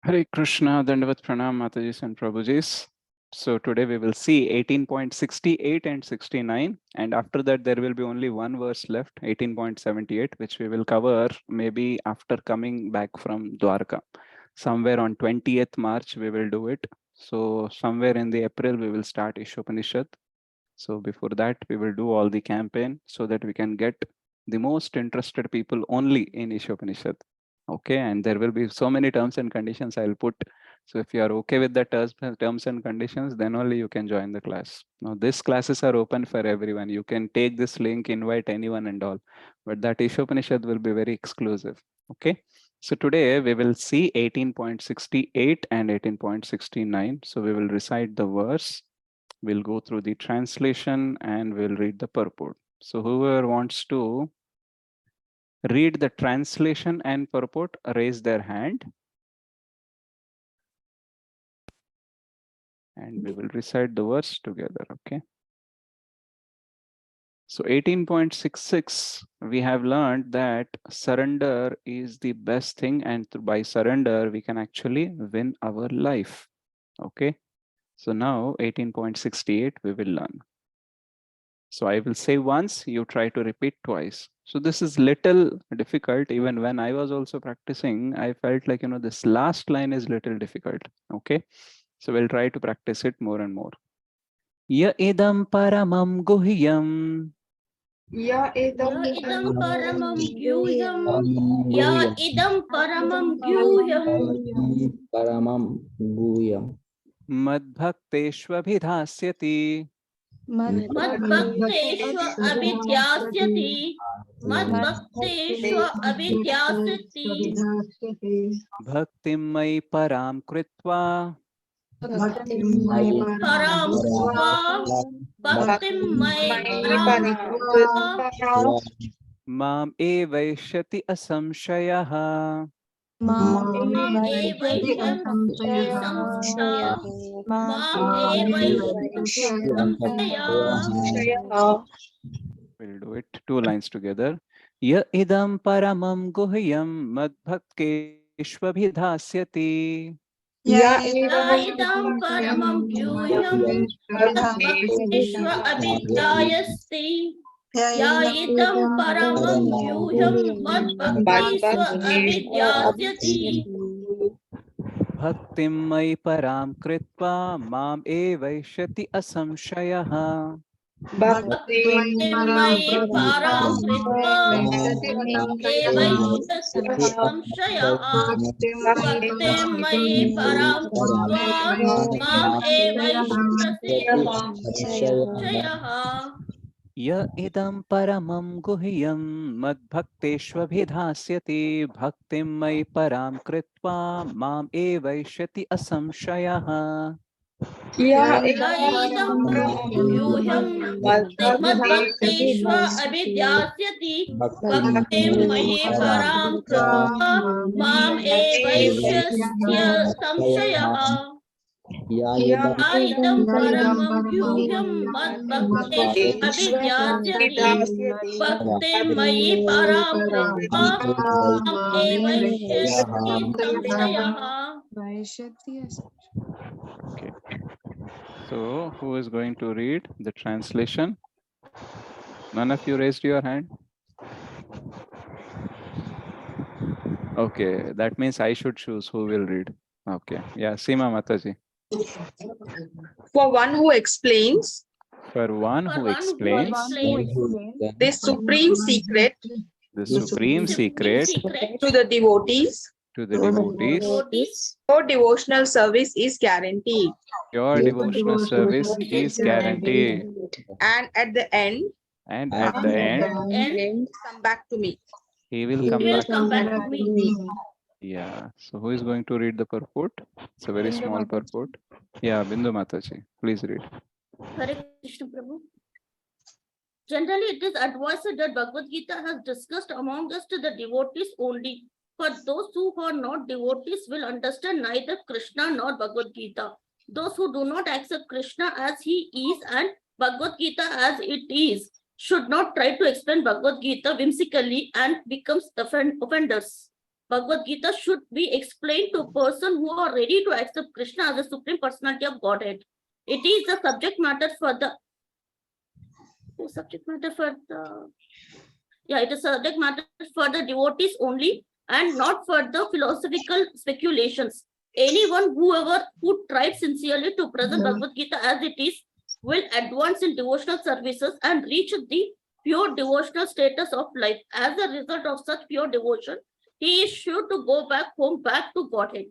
Hare Krishna, Dandavat Pranam, Matajis and Prabhujis. So today we will see 18.68 and 69, and after that there will be only one verse left, 18.78, which we will cover maybe after coming back from Dwarka. Somewhere on 20th March we will do it. So somewhere in the April we will start Ishopanishad. So before that we will do all the campaign so that we can get the most interested people only in Ishopanishad. Okay, and there will be so many terms and conditions I'll put. So if you are okay with the terms and conditions, then only you can join the class. Now these classes are open for everyone. You can take this link, invite anyone and all, but that Ishopanishad will be very exclusive. Okay, so today we will see 18.68 and 18.69. So we will recite the verse, we'll go through the translation, and we'll read the purport. So whoever wants to read the translation and purport, raise their hand. And we will recite the verse together, okay? So 18.66, we have learned that surrender is the best thing, and by surrender, we can actually win our life, okay? So now 18.68, we will learn. So I will say once, you try to repeat twice. So this is little difficult. Even when I was also practicing, I felt like, this last line is little difficult. Okay. So we'll try to practice it more and more. Ya idam paramam guhyam. Ya idam paramam gyuhyam. Ya idam paramam gyuhyam. Madbhakteshvabhidhasyati. Madbhakteshva abhidhyasyati. Madbhakteshva abhidhyasyati. Bhaktim mai param kritva. Param kritva. Bhaktim mai param kritva. Mam evaishyati asamshayaha. Mam evaishyati samshaya. Mam evaishyati samshaya. We'll do it 2 lines together. Ya idam paramam guhyam madbhakteshvabhidhasyati. Ya idam paramam gyuhyam madbhakteshva abhidyayasti. Ya idam paramam gyuhyam madbhakteshva abhidyasyati. Bhaktim mai param kritva mam evaishyati asamshayaha. Bhaktim mai param kritva mam evaishyati samshayah. Bhaktim mai param kritva mam evaishyati samshayah. Ya idam paramam guhyam madbhakteshvabhidhasyati. Bhaktim mai param kritva mam evaishyati asamshayaha. Ya idam paramam gyuhyam madbhakteshva abhidyasyati. Bhaktim mai param kritva mam evaishyasya samshayah. Ya idam paramam gyuhyam madbhakteshva abhidyasyati. Bhaktim mai param kritva mam evaishyasya samshayah. Okay. So who is going to read the translation? None of you raised your hand? Okay, that means I should choose who will read. Okay. Yeah, Seema Mataji. For one who explains For one who explains the supreme secret the supreme secret to the devotees, to the devotees, your devotional service is guaranteed. your devotional service is guaranteed. And at the end, And at the end, come back to me. he will come back. to me. Yeah. So who is going to read the purport? It's a very small purport. Yeah, Bindu Mataji, please read. Hare Krishna Prabhu. Generally, it is advised that Bhagavad Gita has discussed among us to the devotees only. For those who are not devotees will understand neither Krishna nor Bhagavad Gita. Those who do not accept Krishna as he is and Bhagavad Gita as it is should not try to explain Bhagavad Gita whimsically and becomes offenders. Bhagavad Gita should be explained to person who are ready to accept Krishna as the Supreme Personality of Godhead. It is the subject matter for the it is subject matter for the devotees only and not for the philosophical speculations. Anyone who tried sincerely to present Bhagavad Gita as it is will advance in devotional services and reach the pure devotional status of life. As a result of such pure devotion, he is sure to go back home, back to Godhead.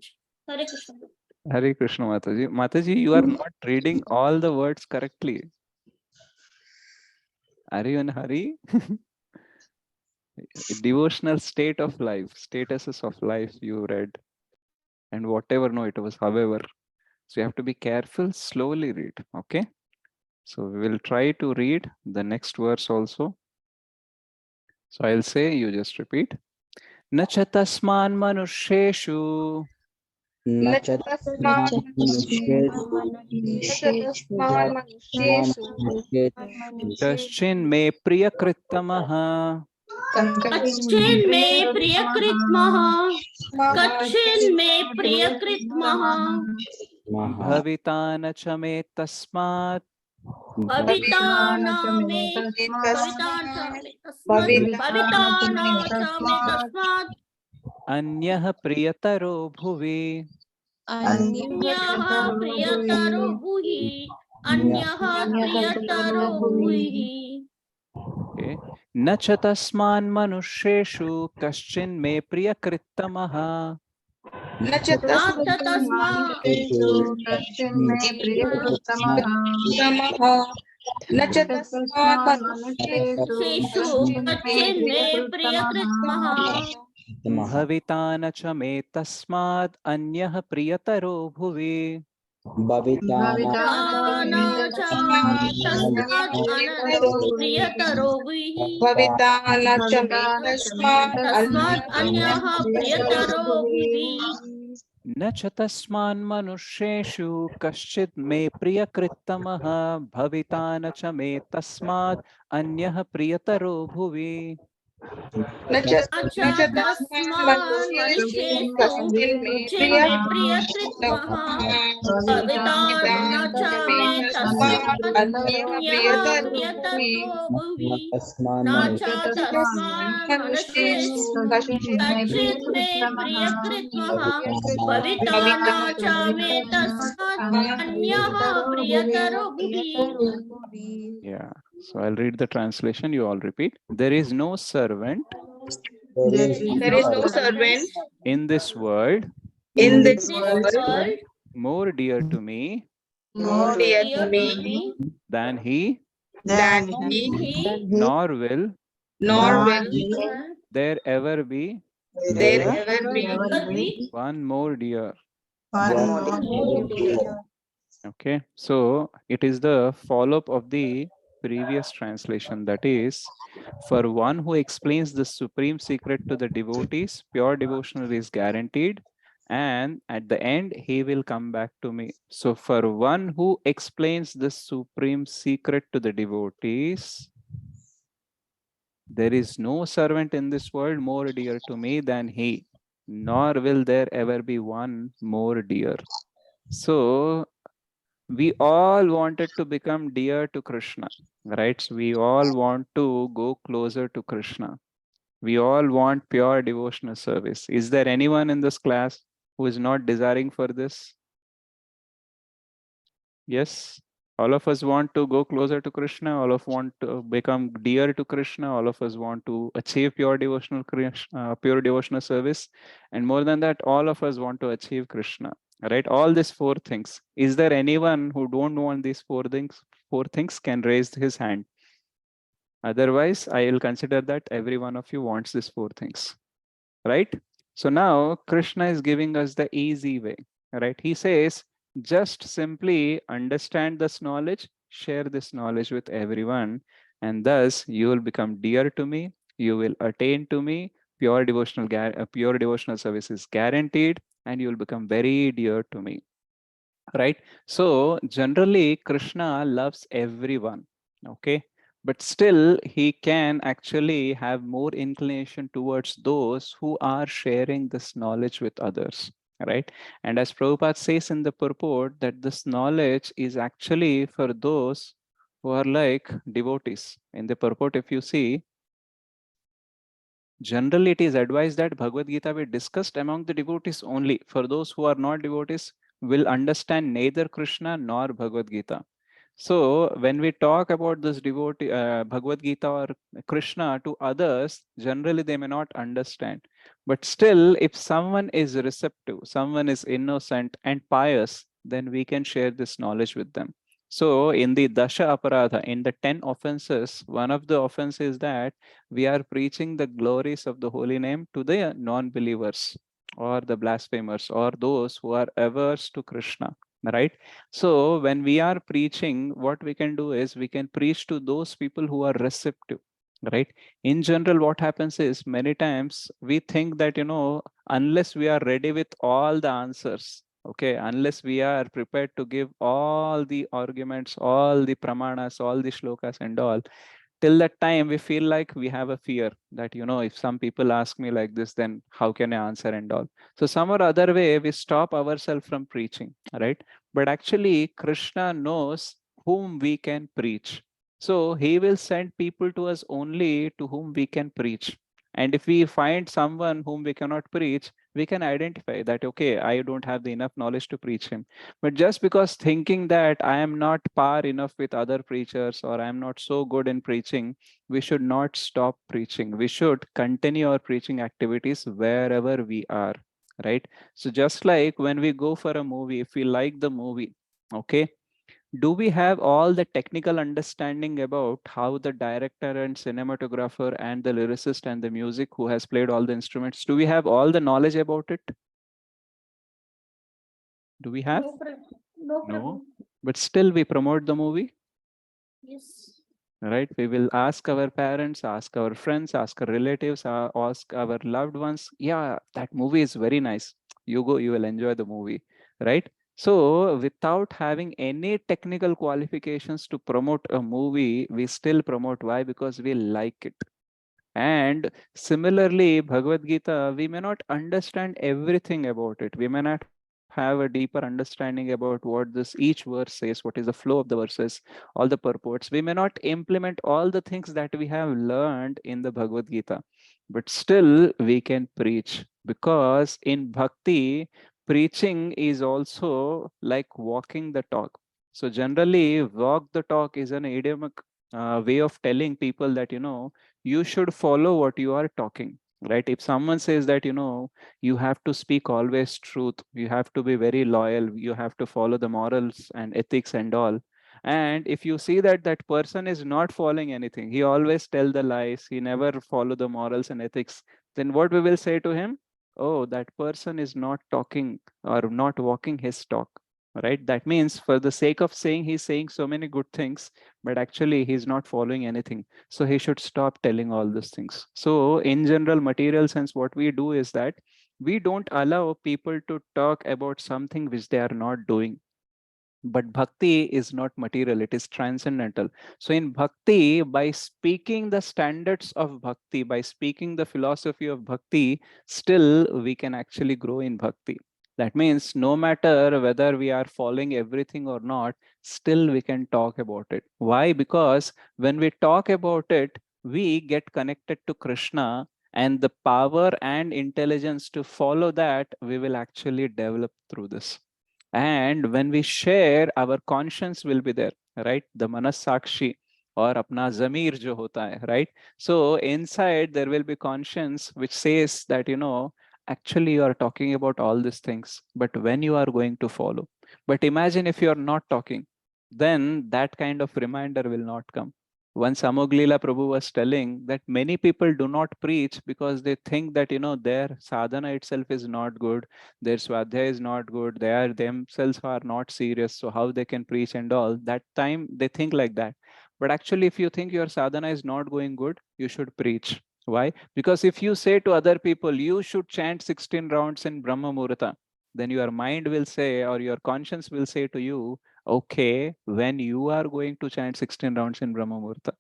Hare Krishna. Hare Krishna, Mataji. Mataji, you are not reading all the words correctly. Are you in a hurry? Devotional state of life, statuses of life you read. And whatever, no, it was however. So you have to be careful, slowly read, okay? So we will try to read the next verse also. So I'll say, you just repeat. Nacha tasman manusheshu kaschin me priyakritamaha Kachin me priyakrit maha. Kachin me priyakrit maha. bhavitana cha me tasmat Bhavitana me tasmat anyah priyataro bhuvi. Anyaha priyataro bhuhi. Anyaha priyataro bhuhi. Okay. Nacha tasman manusheshu kaschin me priyakritamaha Nata tasma Seshu Kachin me priyakrit maha. bhavitana cha me tasmad anyah priyataro bhuvi. Bhavitana cha tasmat priyataro bhuhi. Tasmat anyaha priyataro bhuvi. न च तस्मान् मनुष्येषु कश्चित् मे प्रियकृत्तमः भविता न च मे तस्मात् अन्यः प्रियतरो भुवि. Acha tasman manushesu Kachin me priyakrit maha. Bhavitana cha me tasmat anyaha priyataro bhuvi. Nacha tasman manushesu Kachin me priyakrit maha. Bhavitana cha me tasmat anyaha priyataro bhuvi. Yeah, so I'll read the translation, you all repeat. There is no servant There is no servant in this world in this This world more dear to me more dear to dear to me me than he, than than he, he, nor will nor will there ever be there ever be ever be one more dear. more dear. Okay, so it is the follow-up of the previous translation, that is, for one who explains the supreme secret to the devotees, pure devotional is guaranteed, and at the end he will come back to me. So for one who explains the supreme secret to the devotees, there is no servant in this world more dear to me than he, nor will there ever be one more dear. So we all wanted to become dear to Krishna, right? So we all want to go closer to Krishna. We all want pure devotional service. Is there anyone in this class who is not desiring for this? Yes, all of us want to go closer to Krishna. All of us want to become dear to Krishna. All of us want to achieve pure devotional pure devotional service, and more than that, all of us want to achieve Krishna. Right? All these four things. Is there anyone who don't want these four things? Four things can raise his hand. Otherwise, I will consider that every one of you wants these four things. Right? So now Krishna is giving us the easy way. Right? He says, just simply understand this knowledge, share this knowledge with everyone, and thus you will become dear to me, you will attain to me, pure devotional service is guaranteed, and you will become very dear to me. Right? So generally Krishna loves everyone, okay? but still he can actually have more inclination towards those who are sharing this knowledge with others, right? And as Prabhupada says in the purport, that this knowledge is actually for those who are like devotees. In the purport, if you see, generally it is advised that Bhagavad Gita be discussed among the devotees only. For those who are not devotees, will understand neither Krishna nor Bhagavad Gita. So when we talk about this devotee Bhagavad Gita or Krishna to others, generally they may not understand. But still, if someone is receptive, someone is innocent and pious, then we can share this knowledge with them. So in the Dasha Aparadha, in the 10 offenses, one of the offenses is that we are preaching the glories of the holy name to the non-believers or the blasphemers or those who are averse to Krishna, right? So when we are preaching, what we can do is we can preach to those people who are receptive, right? In general, what happens is many times we think that, unless we are ready with all the answers, okay, unless we are prepared to give all the arguments, all the pramanas, all the shlokas and all, till that time we feel like we have a fear that, if some people ask me like this, then how can I answer and all. So some or other way we stop ourselves from preaching, right? But actually Krishna knows whom we can preach, so he will send people to us only to whom we can preach. And if we find someone whom we cannot preach, we can identify that, okay, I don't have the enough knowledge to preach him. But just because thinking that I am not par enough with other preachers or I am not so good in preaching, we should not stop preaching. We should continue our preaching activities wherever we are, right? So just like when we go for a movie, if we like the movie, okay, do we have all the technical understanding about how the director and cinematographer and the lyricist and the music who has played all the instruments, do we have all the knowledge about it? Do we have? No, No. Prabhu. But still we promote the movie, Yes. right? We will ask our parents, ask our friends, ask our relatives, ask our loved ones. Yeah, that movie is very nice. You go, you will enjoy the movie, right? So without having any technical qualifications to promote a movie, we still promote. Why? Because we like it. And similarly, Bhagavad Gita, we may not understand everything about it. We may not have a deeper understanding about what this each verse says, what is the flow of the verses, all the purports. We may not implement all the things that we have learned in the Bhagavad Gita, but still we can preach, because in bhakti, preaching is also like walking the talk. So generally, walk the talk is an idiomatic way of telling people that, you should follow what you are talking, right? If someone says that, you have to speak always truth, you have to be very loyal, you have to follow the morals and ethics and all, and if you see that that person is not following anything, he always tell the lies, he never follow the morals and ethics, then what we will say to him? Oh, that person is not talking or not walking his talk, right? That means for the sake of saying he's saying so many good things, but actually he's not following anything, so he should stop telling all these things. So in general material sense, what we do is that we don't allow people to talk about something which they are not doing. But bhakti is not material, it is transcendental. So in bhakti, by speaking the standards of bhakti, by speaking the philosophy of bhakti, still we can actually grow in bhakti. That means no matter whether we are following everything or not, still we can talk about it. Why? Because when we talk about it, we get connected to Krishna, and the power and intelligence to follow that we will actually develop through this. And when we share, our conscience will be there, right? The manas sakshi or apna zamir jo hota hai, right? So inside there will be conscience which says that, actually you are talking about all these things, but when you are going to follow. But imagine if you are not talking, then that kind of reminder will not come. Once Amoglila Prabhu was telling that many people do not preach because they think that, their sadhana itself is not good, their swadhyaya is not good, they are themselves are not serious, so how they can preach and all. That time they think like that. But actually, if you think your sadhana is not going good, you should preach. Why? Because if you say to other people, you should chant 16 rounds in Brahma Muhurta, then your mind will say, or your conscience will say to you, okay, when you are going to chant 16 rounds in Brahma Muhurta.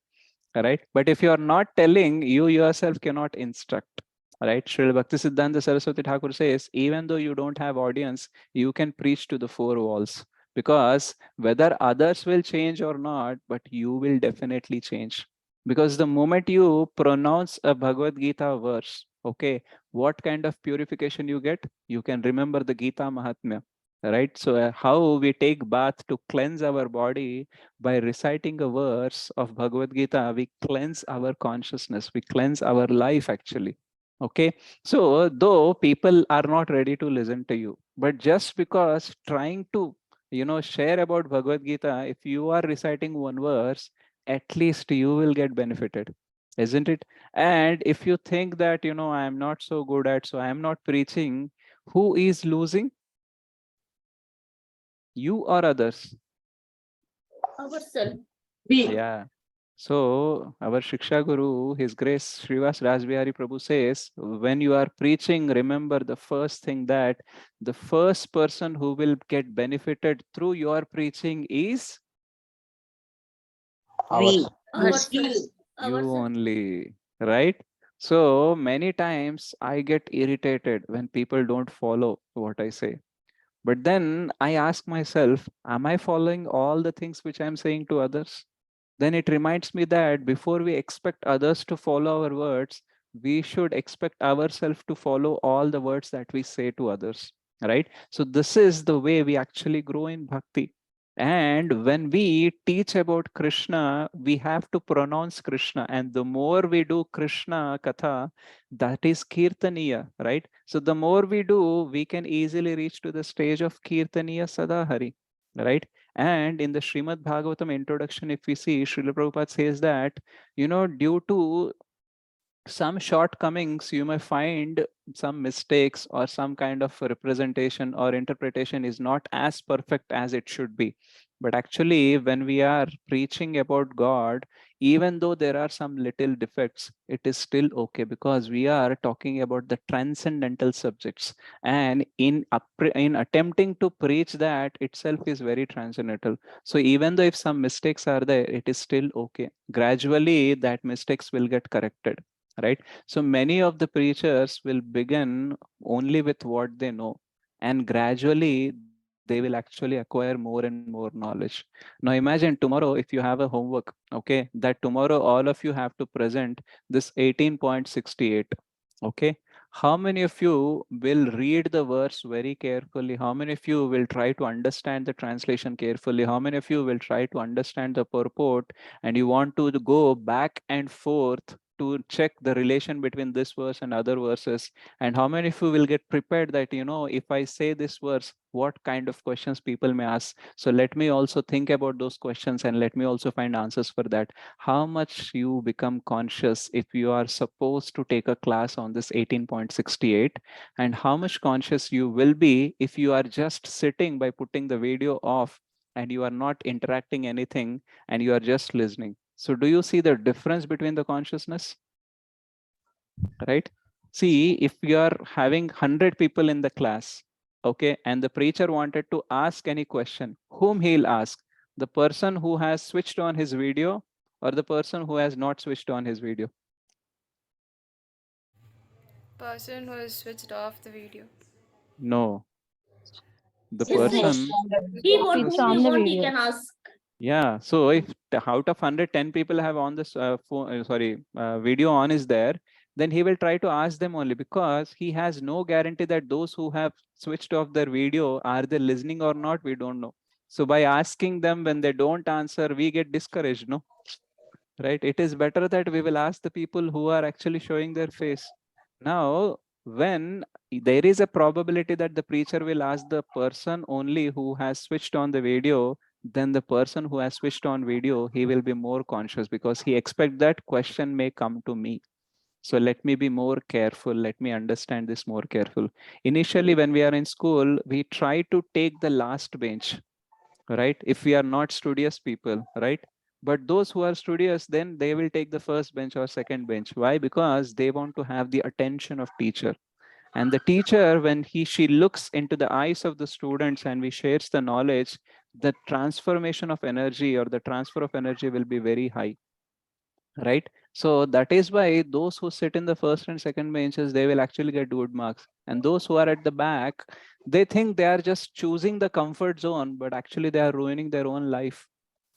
right? But if you are not telling, you yourself cannot instruct, right? Srila Bhaktisiddhanta Saraswati Thakur says, even though you don't have audience, you can preach to the four walls, because whether others will change or not, but you will definitely change. Because the moment you pronounce a Bhagavad Gita verse, okay, what kind of purification you get? You can remember the Gita Mahatmya, right? So how we take bath to cleanse our body, by reciting a verse of Bhagavad Gita, we cleanse our consciousness, we cleanse our life actually. Okay, so though people are not ready to listen to you, but just because trying to, share about Bhagavad Gita, if you are reciting one verse, at least you will get benefited, isn't it? And if you think that, I am not so good at, so I am not preaching, who is losing? You or others? Ourselves. Yeah. So our Shiksha Guru, His Grace Srivas Rajbihari Prabhu says, when you are preaching, remember the first thing, that the first person who will get benefited through your preaching is We. Ourselves. you Ourselves. only, right? So many times I get irritated when people don't follow what I say. But then I ask myself, am I following all the things which I'm saying to others? Then it reminds me that before we expect others to follow our words, we should expect ourselves to follow all the words that we say to others, right? So this is the way we actually grow in bhakti. And when we teach about Krishna, we have to pronounce Krishna. And the more we do Krishna Katha, that is Kirtaniya, right? So the more we do, we can easily reach to the stage of Kirtaniya Sadahari, right? And in the Srimad Bhagavatam introduction, if we see, Srila Prabhupada says that, due to some shortcomings, you may find some mistakes, or some kind of representation or interpretation is not as perfect as it should be. But actually, when we are preaching about God, even though there are some little defects, it is still okay, because we are talking about the transcendental subjects. And in attempting to preach, that itself is very transcendental. So even though if some mistakes are there, it is still okay. Gradually, that mistakes will get corrected, right? So many of the preachers will begin only with what they know, and gradually they will actually acquire more and more knowledge. Now imagine tomorrow, if you have a homework, okay, that tomorrow all of you have to present this 18.68. Okay, how many of you will read the verse very carefully? How many of you will try to understand the translation carefully? How many of you will try to understand the purport, and you want to go back and forth to check the relation between this verse and other verses? And how many of you will get prepared that, if I say this verse, what kind of questions people may ask? So let me also think about those questions, and let me also find answers for that. How much you become conscious if you are supposed to take a class on this 18.68, and how much conscious you will be if you are just sitting by putting the video off, and you are not interacting anything, and you are just listening. So do you see the difference between the consciousness, right? See, if you are having 100 people in the class, okay, and the preacher wanted to ask any question, whom he'll ask? The person who has switched on his video, or the person who has not switched on his video? Person who has switched off the video. No, the His wish. person He want who's whom he want, he can ask. yeah. So if out of 110 people have on this video on is there, then he will try to ask them only, because he has no guarantee that those who have switched off their video, are they listening or not, we don't know. So by asking them, when they don't answer, we get discouraged, no? Right? It is better that we will ask the people who are actually showing their face. Now, when there is a probability that the preacher will ask the person only who has switched on the video, then the person who has switched on video, he will be more conscious, because he expects that question may come to me. So let me be more careful. Let me understand this more careful. Initially, when we are in school, we try to take the last bench, right? If we are not studious people, right? But those who are studious, then they will take the first bench or second bench. Why? Because they want to have the attention of teacher. And the teacher, when she looks into the eyes of the students, and we shares the knowledge, the transformation of energy, or the transfer of energy, will be very high, right? So that is why those who sit in the first and second benches, they will actually get good marks. And those who are at the back, they think they are just choosing the comfort zone, but actually they are ruining their own life,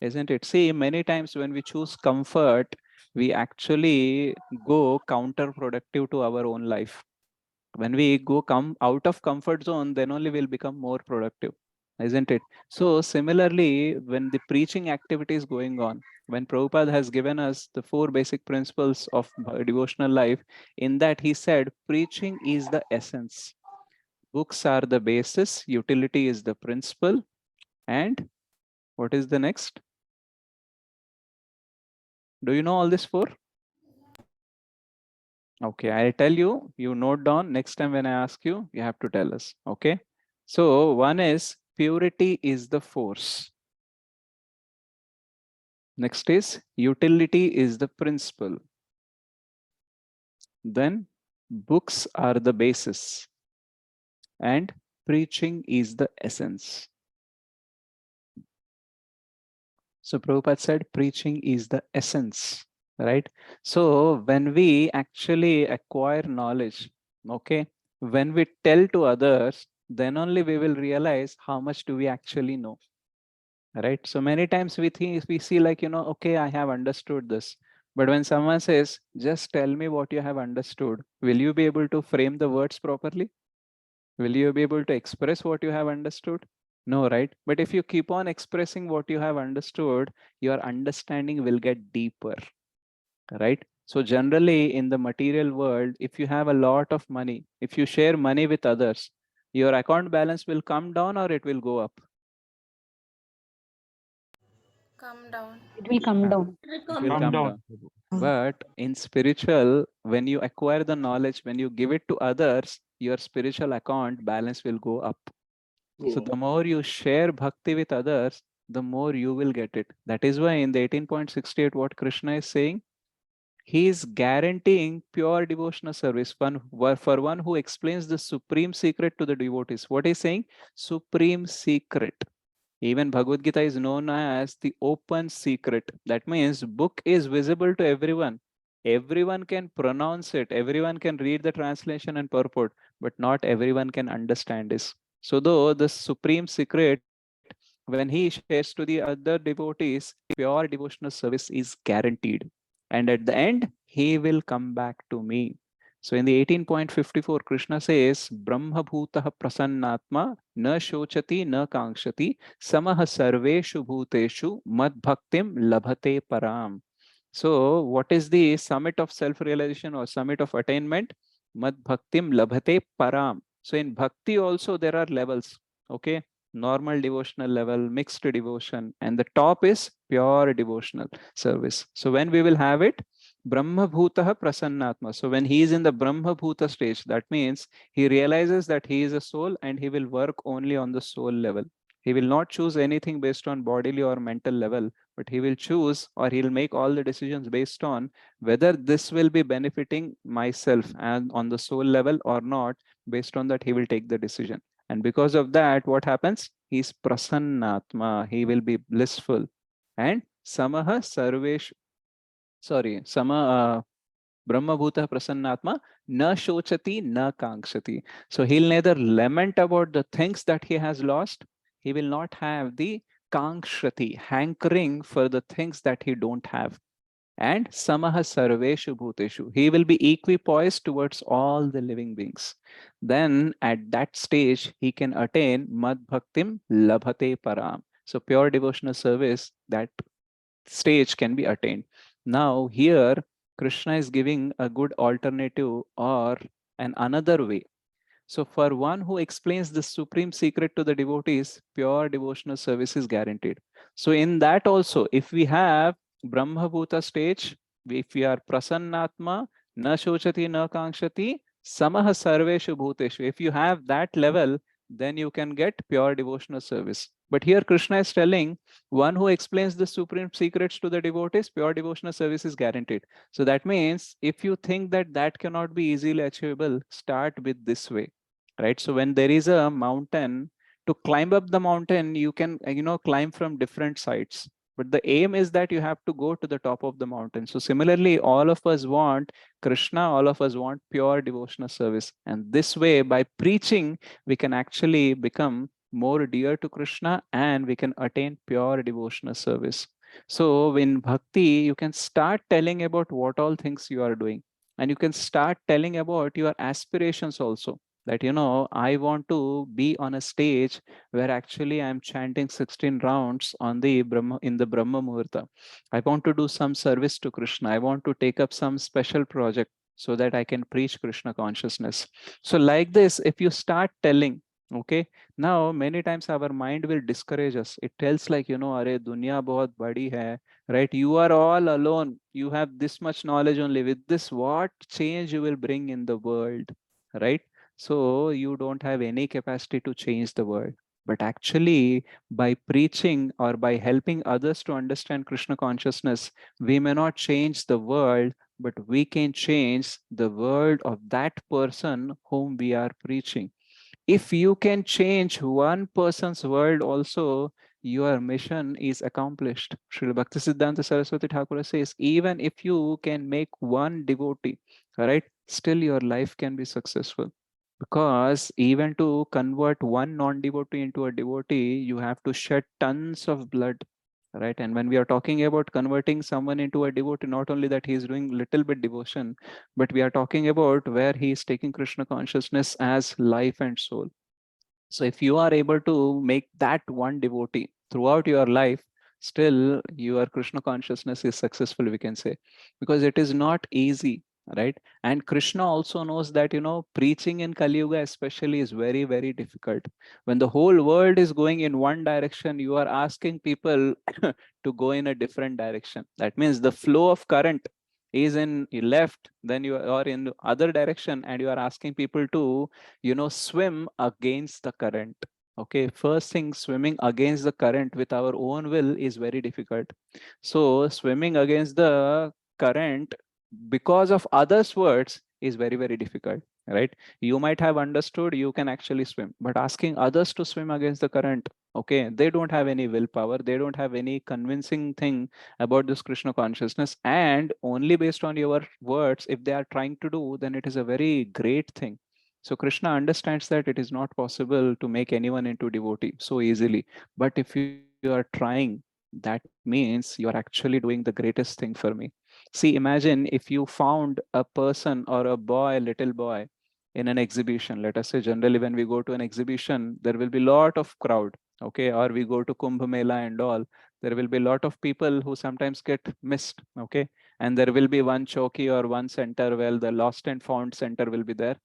isn't it? See, many times when we choose comfort, we actually go counterproductive to our own life. When we come out of comfort zone, then only we'll become more productive, isn't it? So similarly, when the preaching activity is going on, when Prabhupada has given us the 4 basic principles of devotional life, in that he said preaching is the essence, books are the basis, utility is the principle, and what is the next? Do you know all this 4? Okay, I'll tell you, you note down. Next time when I ask you, you have to tell us. Okay. So one is purity is the force. Next is utility is the principle. Then books are the basis. And preaching is the essence. So Prabhupada said preaching is the essence, right? So when we actually acquire knowledge, okay, when we tell to others, then only we will realize how much do we actually know, right? So many times we think, we see like, okay, I have understood this. But when someone says, just tell me what you have understood, will you be able to frame the words properly? Will you be able to express what you have understood? No, right? But if you keep on expressing what you have understood, your understanding will get deeper, right? So generally in the material world, if you have a lot of money, if you share money with others, your account balance will come down or it will go up. Come down. It will come Ah, down. It will it come will down. come down. But in spiritual, when you acquire the knowledge, when you give it to others, your spiritual account balance will go up. So the more you share bhakti with others, the more you will get it. That is why in the 18.68, what Krishna is saying, he is guaranteeing pure devotional service for one who explains the supreme secret to the devotees. What is saying? Supreme secret. Even Bhagavad Gita is known as the open secret. That means book is visible to everyone. Everyone can pronounce it. Everyone can read the translation and purport, but not everyone can understand this. So though the supreme secret, when he shares to the other devotees, pure devotional service is guaranteed. And at the end, he will come back to me. So in the 18.54, Krishna says, Brahma bhutah prasannatma na shochati na kankshati samah sarveshu bhuteshu mad bhaktim labhate param. So what is the summit of self-realization or summit of attainment? Mad bhaktim labhate param. So in bhakti also there are levels. Okay. Normal devotional level, mixed devotion, and the top is pure devotional service. So when we will have it, Brahma Bhutah Prasannatma. So when he is in the Brahma Bhuta stage, that means he realizes that he is a soul and he will work only on the soul level. He will not choose anything based on bodily or mental level, but he will choose or he'll make all the decisions based on whether this will be benefiting myself and on the soul level or not. Based on that, he will take the decision. And because of that, what happens? He's prasannatma. He will be blissful. And samaha sarvesh, sorry, Brahma Bhuta Prasannatma, na shochati, na kankshati. So he'll neither lament about the things that he has lost, he will not have the kankshati, hankering for the things that he don't have. And samaha sarveshu bhuteshu. He will be equipoised towards all the living beings. Then at that stage, he can attain mad bhaktim labhate param. So pure devotional service, that stage can be attained. Now here, Krishna is giving a good alternative or an another way. So for one who explains the supreme secret to the devotees, pure devotional service is guaranteed. So in that also, if we have Brahma Bhuta stage, if we are Prasannatma, na shochati, na kankshati, samaha sarveshu bhuteshu. If you have that level, then you can get pure devotional service. But here Krishna is telling one who explains the supreme secrets to the devotees, pure devotional service is guaranteed. So that means if you think that that cannot be easily achievable, start with this way, right? So when there is a mountain, to climb up the mountain, you can, climb from different sides. but the aim is that you have to go to the top of the mountain. So similarly, all of us want Krishna, all of us want pure devotional service. And this way, by preaching, we can actually become more dear to Krishna and we can attain pure devotional service. So in bhakti, you can start telling about what all things you are doing. And you can start telling about your aspirations also. That, I want to be on a stage where actually I'm chanting 16 rounds on the Brahma in the Brahma Muhurta. I want to do some service to Krishna. I want to take up some special project so that I can preach Krishna consciousness. So like this, if you start telling, okay, now many times our mind will discourage us. It tells like, Are dunya bahut badi hai, right? You are all alone. You have this much knowledge only. With this, what change you will bring in the world, right? So you don't have any capacity to change the world. But actually, by preaching or by helping others to understand Krishna consciousness, we may not change the world, but we can change the world of that person whom we are preaching. If you can change one person's world also, your mission is accomplished. Srila Bhaktisiddhanta Saraswati Thakur says, even if you can make one devotee, right, still your life can be successful. Because even to convert one non-devotee into a devotee, you have to shed tons of blood, right? And when we are talking about converting someone into a devotee, not only that he is doing little bit devotion, but we are talking about where he is taking Krishna consciousness as life and soul. So if you are able to make that one devotee throughout your life, still your Krishna consciousness is successful, we can say, because it is not easy, right? And Krishna also knows that, preaching in Kali Yuga especially is very, very difficult. When the whole world is going in one direction, you are asking people to go in a different direction. That means the flow of current is in left, then you are in other direction, and you are asking people to swim against the current. Okay, first thing, swimming against the current with our own will is very difficult. So swimming against the current because of others words is very, very difficult, right? You might have understood you can actually swim, but asking others to swim against the current, okay, they don't have any willpower, they don't have any convincing thing about this Krishna consciousness, and only based on your words if they are trying to do, then it is a very great thing. So Krishna understands that it is not possible to make anyone into devotee so easily. But if you are trying, that means you are actually doing the greatest thing for me. See, imagine if you found a person or a boy, little boy, in an exhibition. Let us say generally when we go to an exhibition, there will be lot of crowd, okay, or we go to Kumbh Mela and all. There will be a lot of people who sometimes get missed, okay, and there will be one chowki or one center where the lost and found center will be there.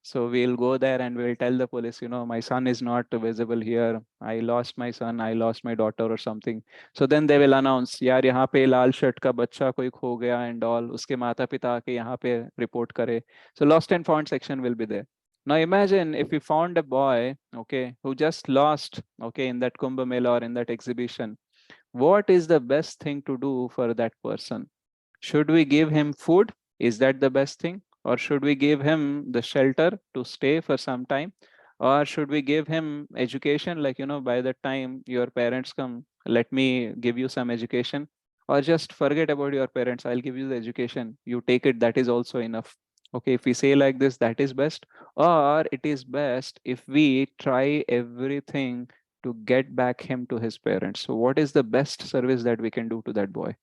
So we'll go there and we'll tell the police, my son is not visible here. I lost my son, I lost my daughter or something. So then they will announce, यार यहाँ पे लाल shirt का बच्चा कोई खो गया and all. उसके माता पिता आके यहाँ पे report करे. So lost and found section will be there. Now imagine if we found a boy, okay, who just lost, okay, in that Kumbh Mela or in that exhibition. What is the best thing to do for that person? Should we give him food? Is that the best thing? Or should we give him the shelter to stay for some time? Or should we give him education, like, by the time your parents come, let me give you some education? Or just forget about your parents, I'll give you the education. You take it, that is also enough. Okay, if we say like this, that is best. Or it is best if we try everything to get back him to his parents. So what is the best service that we can do to that boy?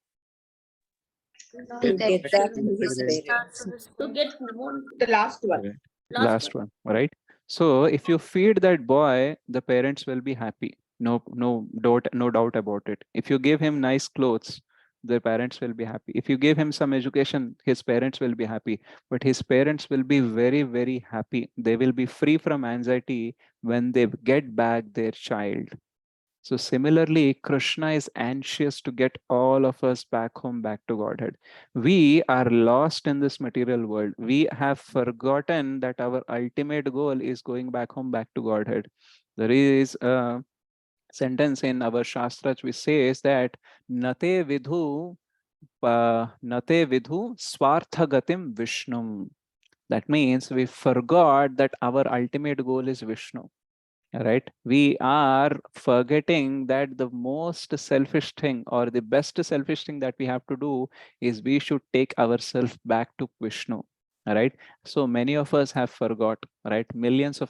To get back to his parents. To get one, The last one. Right. last Last one, right? So if you feed that boy, the parents will be happy. No doubt about it. If you give him nice clothes, the parents will be happy. If you give him some education, his parents will be happy. But his parents will be very, very happy. They will be free from anxiety when they get back their child. So similarly, Krishna is anxious to get all of us back home, back to Godhead. We are lost in this material world. We have forgotten that our ultimate goal is going back home, back to Godhead. There is a sentence in our Shastras which says that Nate vidhu Nate vidhu swarthagatim Vishnum. That means we forgot that our ultimate goal is Vishnu. right? We are forgetting that the most selfish thing or the best selfish thing that we have to do is we should take ourselves back to Vishnu, right? So many of us have forgot, right? Millions of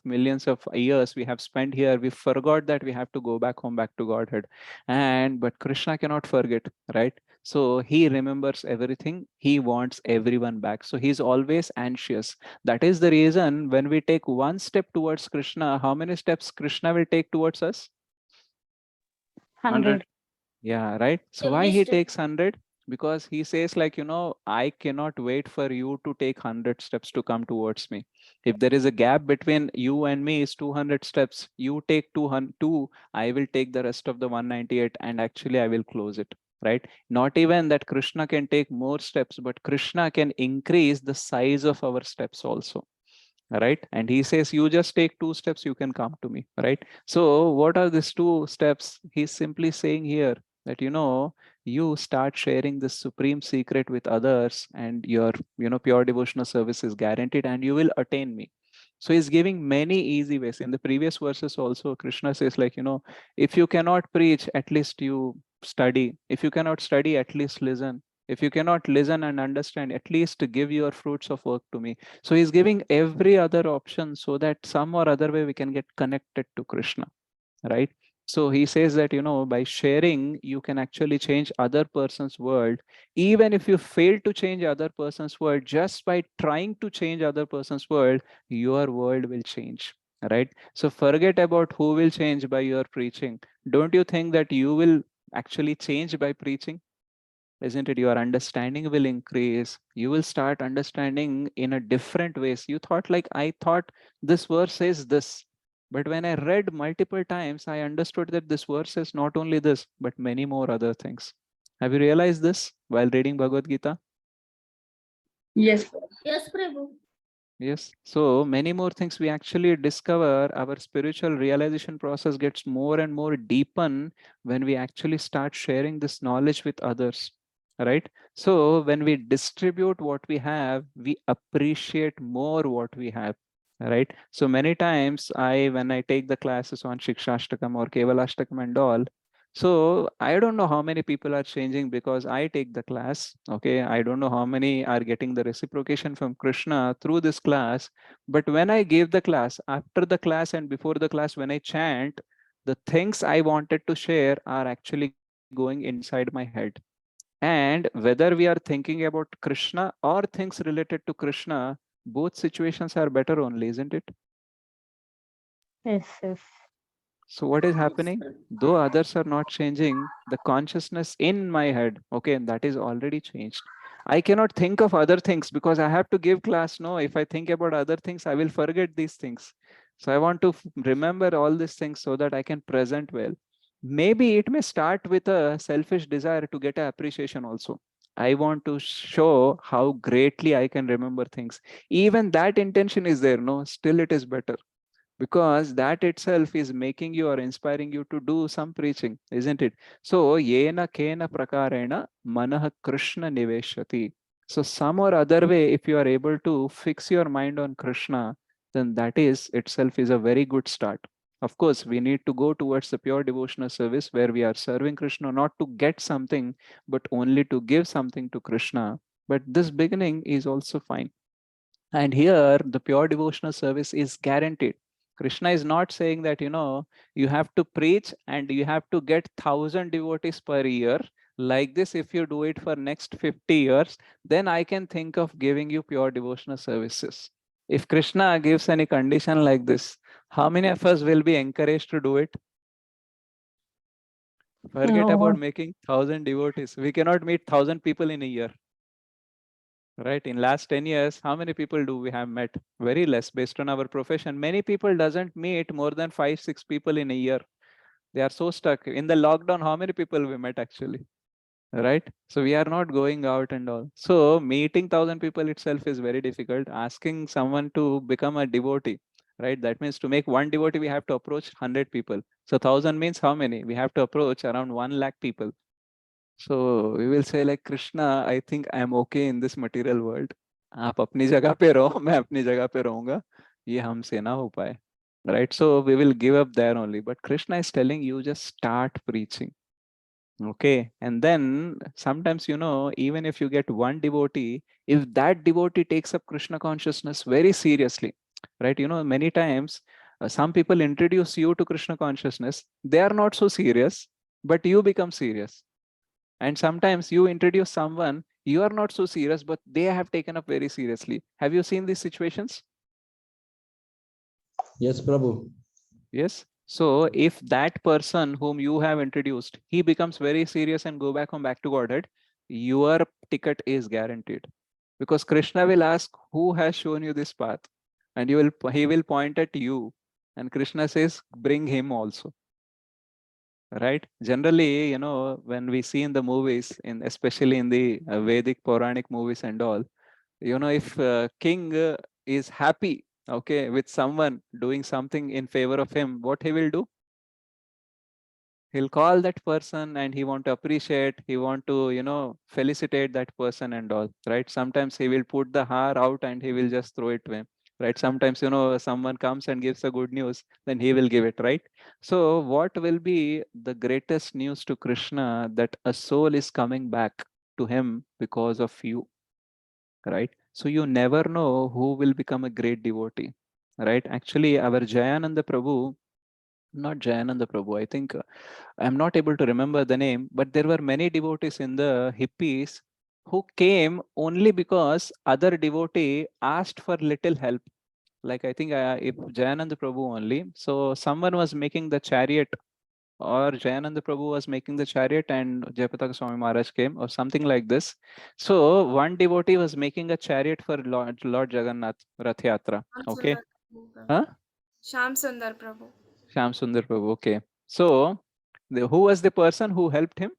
years we have spent here. We forgot that we have to go back home, back to Godhead. And but Krishna cannot forget, right? So he remembers everything. He wants everyone back. So he's always anxious. That is the reason when we take one step towards Krishna, how many steps Krishna will take towards us? 100. Yeah, right. So why Every he step. takes 100? Because he says, like, I cannot wait for you to take 100 steps to come towards me. If there is a gap between you and me is 200 steps, you take 200, I will take the rest of the 198 and actually I will close it, right? Not even that Krishna can take more steps, but Krishna can increase the size of our steps also, right? And he says, you just take 2 steps, you can come to me, right? So what are these 2 steps? He's simply saying here that, you start sharing this supreme secret with others and your, pure devotional service is guaranteed and you will attain me. So he's giving many easy ways. In the previous verses also, Krishna says, like, if you cannot preach, at least you study. If you cannot study, at least listen. If you cannot listen and understand, at least give your fruits of work to me. So he's giving every other option so that some or other way we can get connected to Krishna, right? So he says that, by sharing, you can actually change other person's world. Even if you fail to change other person's world, just by trying to change other person's world, your world will change, right? So forget about who will change by your preaching. Don't you think that you will actually change by preaching? Isn't it? Your understanding will increase. You will start understanding in a different ways. You thought, like, I thought this verse says this, but when I read multiple times, I understood that this verse says not only this but many more other things. Have you realized this while reading Bhagavad Gita? Yes. Yes, Prabhu. Yes. So many more things we actually discover. Our spiritual realization process gets more and more deepen when we actually start sharing this knowledge with others, right? So when we distribute what we have, we appreciate more what we have, right? So many times when I take the classes on Shikshashtakam or Kevalashtakam and all, so I don't know how many people are changing because I take the class. Okay. I don't know how many are getting the reciprocation from Krishna through this class. But when I gave the class, after the class and before the class, when I chant, the things I wanted to share are actually going inside my head. And whether we are thinking about Krishna or things related to Krishna, both situations are better only, isn't it? Yes, yes. So what is Yes, happening? Prabhu. Though others are not changing, the consciousness in my head, okay, that is already changed. I cannot think of other things because I have to give class. No, if I think about other things, I will forget these things. So I want to remember all these things so that I can present well. Maybe it may start with a selfish desire to get appreciation also. I want to show how greatly I can remember things. Even that intention is there, no, still it is better because that itself is making you or inspiring you to do some preaching, isn't it? So, yena kena prakarena manah Krishna niveshati. So, some or other way, if you are able to fix your mind on Krishna, then that is itself is a very good start. Of course, we need to go towards the pure devotional service where we are serving Krishna not to get something, but only to give something to Krishna. But this beginning is also fine. And here, the pure devotional service is guaranteed. Krishna is not saying that, you have to preach and you have to get 1,000 devotees per year. Like this, if you do it for next 50 years, then I can think of giving you pure devotional services. If Krishna gives any condition like this, how many of us will be encouraged to do it? Forget about No. making 1,000 devotees. We cannot meet 1,000 people in a year. Right, in last 10 years, how many people do we have met? Very less based on our profession. Many people doesn't meet more than 5 6 people in a year. They are so stuck in the lockdown. How many people we met actually? Right, so we are not going out and all. So meeting 1,000 people itself is very difficult. Asking someone to become a devotee, right, that means to make one devotee we have to approach 100 people. So 1,000 means how many? We have to approach around 1 lakh people. So we will say like, Krishna, I think I am okay in this material world. आप अपनी जगह पे रहो, मैं अपनी जगह पे रहूंगा. ये हमसे ना हो पाए. right? So we will give up there only. But Krishna is telling you just start preaching. Okay. And then sometimes, even if you get one devotee, if that devotee takes up Krishna consciousness very seriously, right? Many times some people introduce you to Krishna consciousness, they are not so serious, but you become serious. And sometimes you introduce someone, you are not so serious, but they have taken up very seriously. Have you seen these situations? Yes, Prabhu. Yes. So if that person whom you have introduced, he becomes very serious and go back to Godhead, your ticket is guaranteed. Because Krishna will ask, who has shown you this path? And he will point at you. And Krishna says, bring him also. Right? Generally, when we see in the movies, especially in the Vedic Puranic movies and all, if king is happy, okay, with someone doing something in favor of him, what he will do? He'll call that person and he want to appreciate, he want to felicitate that person and all, right? Sometimes he will put the har out and he will just throw it to him, right? Sometimes someone comes and gives a good news, then he will give it, right? So what will be the greatest news to Krishna? That a soul is coming back to him because of you, right? So you never know who will become a great devotee, right? Actually, our Jayananda Prabhu, not Jayananda Prabhu, I think I'm not able to remember the name, but there were many devotees in the hippies who came only because other devotee asked for little help. Like I think if Jayananda Prabhu only, so someone was making the chariot, or Jayananda Prabhu was making the chariot and Jayapataka Swami Maharaj came, or something like this. So one devotee was making a chariot for Lord Jagannath Rath Yatra. Shyam Okay. Sundar Prabhu. Huh? Shyam Sundar Prabhu. Shyam Sundar Prabhu. Okay. So who was the person who helped him?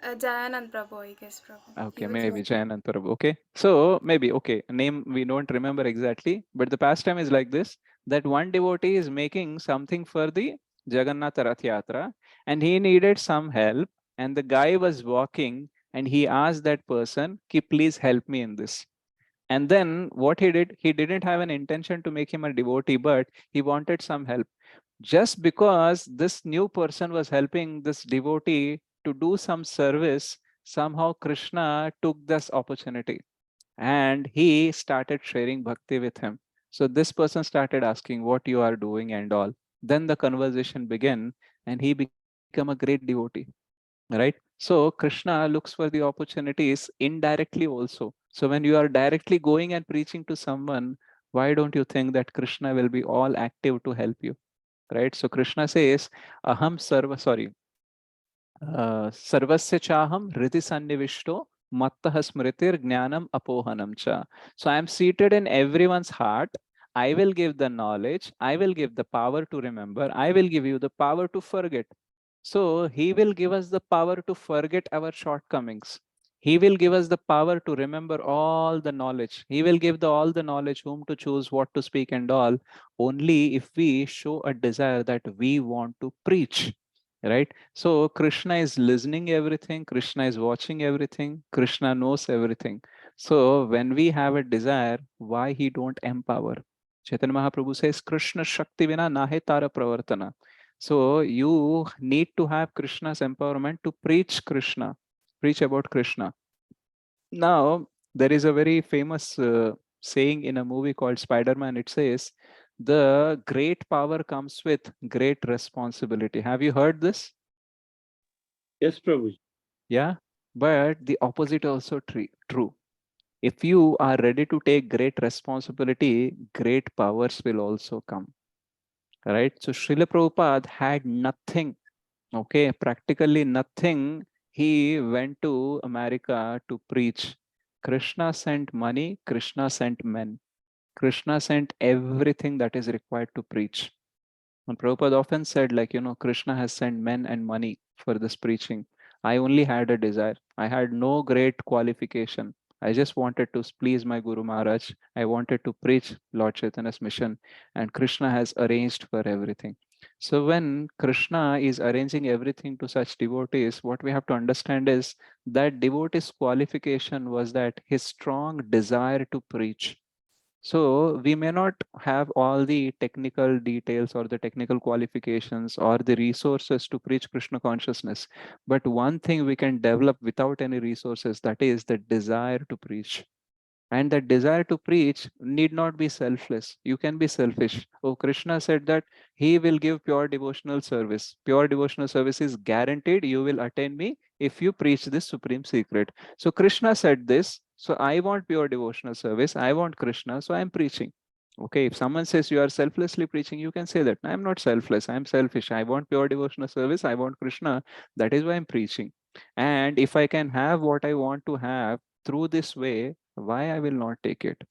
Jayanand Prabhu, I guess, Prabhu. He Okay, was maybe Jayanand Prabhu. Okay. So maybe, okay, name we don't remember exactly, but the pastime is like this, that one devotee is making something for the Jagannath Rath Yatra and he needed some help, and the guy was walking and he asked that person, ki please help me in this. And then what he did, he didn't have an intention to make him a devotee, but he wanted some help. Just because this new person was helping this devotee to do some service, somehow Krishna took this opportunity and he started sharing bhakti with him. So this person started asking what you are doing and all. Then the conversation began and he became a great devotee, right? So Krishna looks for the opportunities indirectly also. So when you are directly going and preaching to someone, why don't you think that Krishna will be all active to help you? Right? So Krishna says, Aham sarva, sorry, Sarvasya chaham hriti sannivishto mattah smritir jnanam apohanam cha. So I am seated in everyone's heart. I will give the knowledge. I will give the power to remember. I will give you the power to forget. So he will give us the power to forget our shortcomings. He will give us the power to remember all the knowledge. He will give all the knowledge, whom to choose, what to speak, and all, only if we show a desire that we want to preach. Right? So Krishna is listening everything, Krishna is watching everything, Krishna knows everything. So when we have a desire, why he don't empower? Chaitanya Mahaprabhu says, Krishna Shakti Vina Nahe Tara Pravartana. So you need to have Krishna's empowerment to preach Krishna, preach about Krishna. Now, there is a very famous saying in a movie called Spider-Man. It says, the great power comes with great responsibility. Have you heard this? Yes, Prabhu. Yeah, but the opposite also true. If you are ready to take great responsibility, great powers will also come. Right? So Srila Prabhupada had nothing, okay, practically nothing. He went to America to preach. Krishna sent money, Krishna sent men. Krishna sent everything that is required to preach. And Prabhupada often said, like, Krishna has sent men and money for this preaching. I only had a desire. I had no great qualification. I just wanted to please my Guru Maharaj. I wanted to preach Lord Chaitanya's mission, and Krishna has arranged for everything. So when Krishna is arranging everything to such devotees, what we have to understand is that devotee's qualification was that his strong desire to preach. So we may not have all the technical details or the technical qualifications or the resources to preach Krishna consciousness. But one thing we can develop without any resources, that is the desire to preach. And that desire to preach need not be selfless. You can be selfish. Oh, Krishna said that he will give pure devotional service. Pure devotional service is guaranteed. You will attain me if you preach this supreme secret. So Krishna said this. So I want pure devotional service. I want Krishna. So I'm preaching. Okay, if someone says you are selflessly preaching, you can say that I'm not selfless. I'm selfish. I want pure devotional service. I want Krishna. That is why I'm preaching. And if I can have what I want to have through this way, why I will not take it?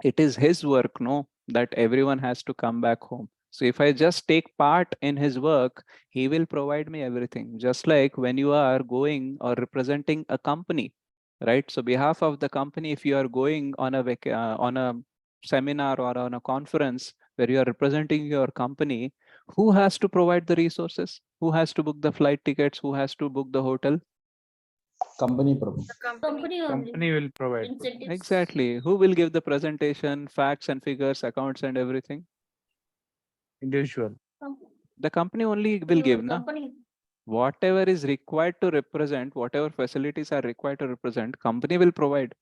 It is his work, no, that everyone has to come back home. So if I just take part in his work, he will provide me everything. Just like when you are going or representing a company, right? So behalf of the company, if you are going on on a seminar or on a conference where you are representing your company, who has to provide the resources? Who has to book the flight tickets? Who has to book the hotel? Company, Prabhu. The company. Company only. Company will provide. Incentives. Exactly. Who will give the presentation, facts and figures, accounts and everything? Individual. The company only will give, na? Company. Whatever is required to represent, whatever facilities are required to represent, company will provide.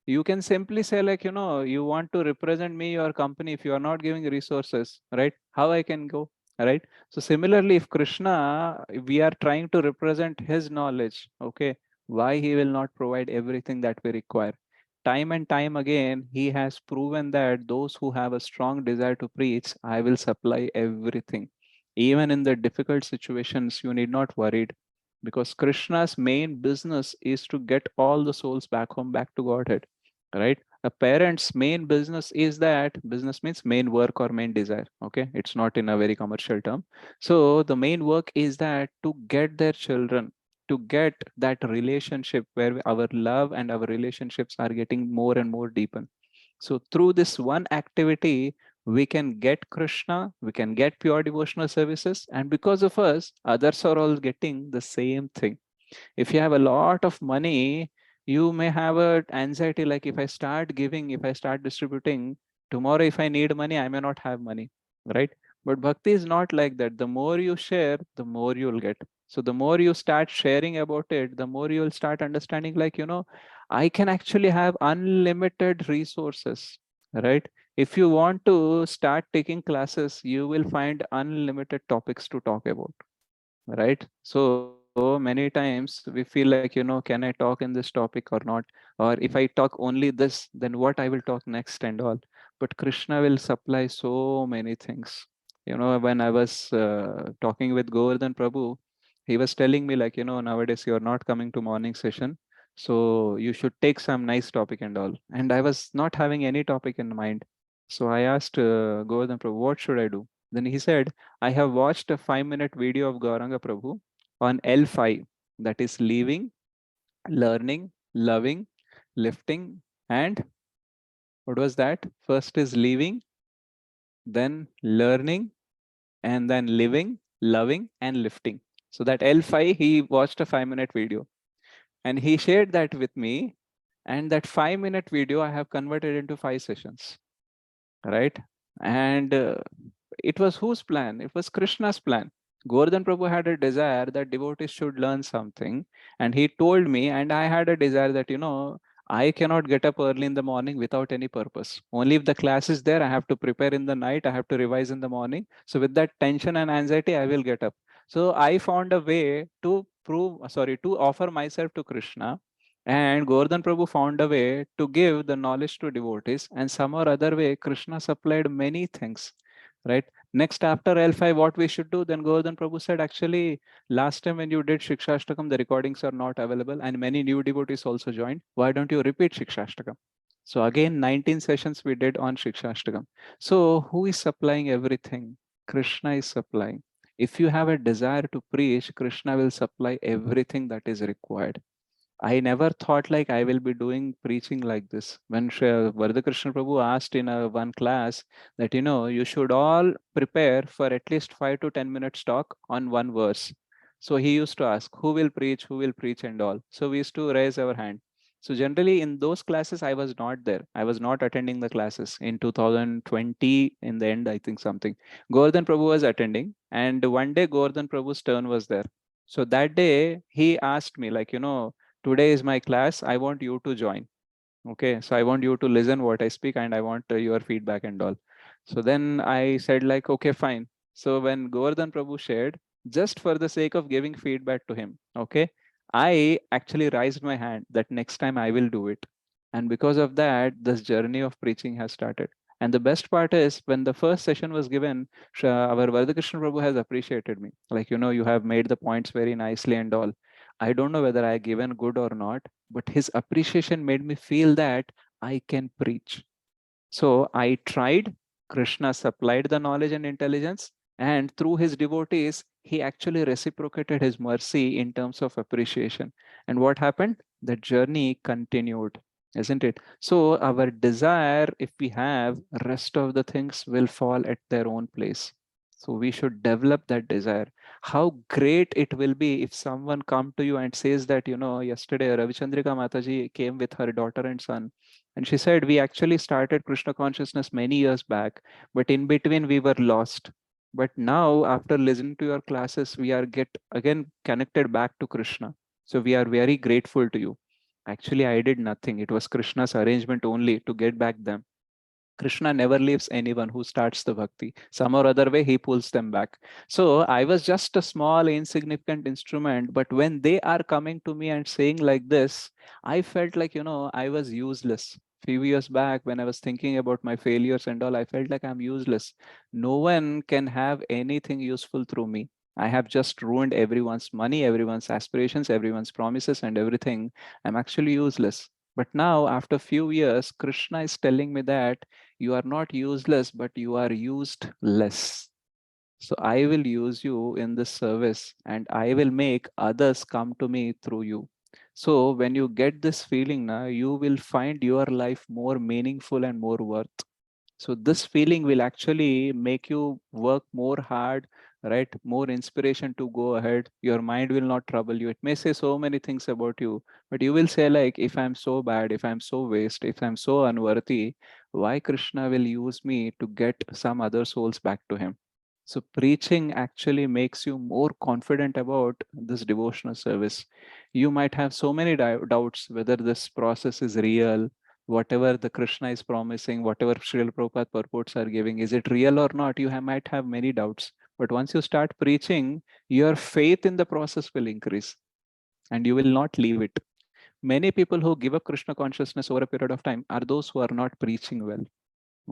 You can simply say like, you want to represent me, your company, if you are not giving resources, right? How I can go, right? So similarly, if Krishna, we are trying to represent his knowledge, okay, why he will not provide everything that we require? Time and time again, he has proven that those who have a strong desire to preach, I will supply everything. Even in the difficult situations, you need not worry, because Krishna's main business is to get all the souls back home, back to Godhead, right? A parent's main business is that, business means main work or main desire, okay? It's not in a very commercial term. So the main work is that to get their children, to get that relationship where our love and our relationships are getting more and more deepened. So through this one activity, we can get Krishna, we can get pure devotional services, and because of us, others are all getting the same thing. If you have a lot of money, you may have a anxiety like, if I start giving, if I start distributing, tomorrow if I need money, I may not have money, right? But bhakti is not like that. The more you share, the more you'll get. So the more you start sharing about it, the more you'll start understanding like, I can actually have unlimited resources, right? If you want to start taking classes, you will find unlimited topics to talk about, right? So many times we feel like, can I talk in this topic or not? Or if I talk only this, then what I will talk next and all. But Krishna will supply so many things. When I was talking with Govardhan Prabhu, he was telling me like, nowadays you're not coming to morning session, so you should take some nice topic and all. And I was not having any topic in mind. So I asked Govardhan Prabhu, what should I do? Then he said, I have watched a 5-minute video of Gauranga Prabhu on L5, that is leaving, learning, loving, lifting, and what was that? First is leaving, then learning, and then living, loving, and lifting. So that L5, he watched a 5-minute video and he shared that with me. And that 5-minute video I have converted into 5 sessions, right? And it was whose plan? It was Krishna's plan. Govardhan Prabhu had a desire that devotees should learn something. And he told me, and I had a desire that, I cannot get up early in the morning without any purpose. Only if the class is there, I have to prepare in the night, I have to revise in the morning. So with that tension and anxiety, I will get up. So I found a way to to offer myself to Krishna. And Govardhan Prabhu found a way to give the knowledge to devotees, and some or other way, Krishna supplied many things, right? Next, after L5, what we should do? Then Govardhan Prabhu said, actually, last time when you did Shikshashtakam, the recordings are not available, and many new devotees also joined. Why don't you repeat Shikshashtakam? So again, 19 sessions we did on Shikshashtakam. So who is supplying everything? Krishna is supplying. If you have a desire to preach, Krishna will supply everything that is required. I never thought like I will be doing preaching like this. When Krishna Prabhu asked in one class that, you should all prepare for at least 5 to 10 minutes talk on one verse. So he used to ask, who will preach and all. So we used to raise our hand. So generally in those classes, I was not there. I was not attending the classes in 2020 in the end, I think something. Govardhan Prabhu was attending, and one day Govardhan Prabhu's turn was there. So that day he asked me like, today is my class. I want you to join. Okay, so I want you to listen what I speak, and I want your feedback and all. So then I said like, okay, fine. So when Govardhan Prabhu shared, just for the sake of giving feedback to him, okay, I actually raised my hand that next time I will do it. And because of that, this journey of preaching has started. And the best part is when the first session was given, our Vardhakrishna Prabhu has appreciated me. Like, you have made the points very nicely and all. I don't know whether I given good or not, but his appreciation made me feel that I can preach. So I tried. Krishna supplied the knowledge and intelligence, and through his devotees, he actually reciprocated his mercy in terms of appreciation. And what happened? The journey continued, isn't it? So our desire, if we have, rest of the things will fall at their own place. So we should develop that desire. How great it will be if someone come to you and says that, yesterday Ravichandrika Mataji came with her daughter and son, and she said, we actually started Krishna consciousness many years back, but in between we were lost. But now, after listening to your classes, we are get again connected back to Krishna. So we are very grateful to you. Actually, I did nothing. It was Krishna's arrangement only to get back them. Krishna never leaves anyone who starts the bhakti. Some or other way, he pulls them back. So I was just a small, insignificant instrument. But when they are coming to me and saying like this, I felt like, I was useless. Few years back, when I was thinking about my failures and all, I felt like I'm useless. No one can have anything useful through me. I have just ruined everyone's money, everyone's aspirations, everyone's promises, and everything. I'm actually useless. But now, after few years, Krishna is telling me that you are not useless, but you are used less. So I will use you in this service, and I will make others come to me through you. So when you get this feeling now, you will find your life more meaningful and more worth. So this feeling will actually make you work more hard, right? More inspiration to go ahead. Your mind will not trouble you. It may say so many things about you, but you will say like, if I'm so bad, if I'm so waste, if I'm so unworthy, why Krishna will use me to get some other souls back to him? So preaching actually makes you more confident about this devotional service. You might have so many doubts whether this process is real, whatever the Krishna is promising, whatever Srila Prabhupada purports are giving, is it real or not? You might have many doubts. But once you start preaching, your faith in the process will increase and you will not leave it. Many people who give up Krishna consciousness over a period of time are those who are not preaching well.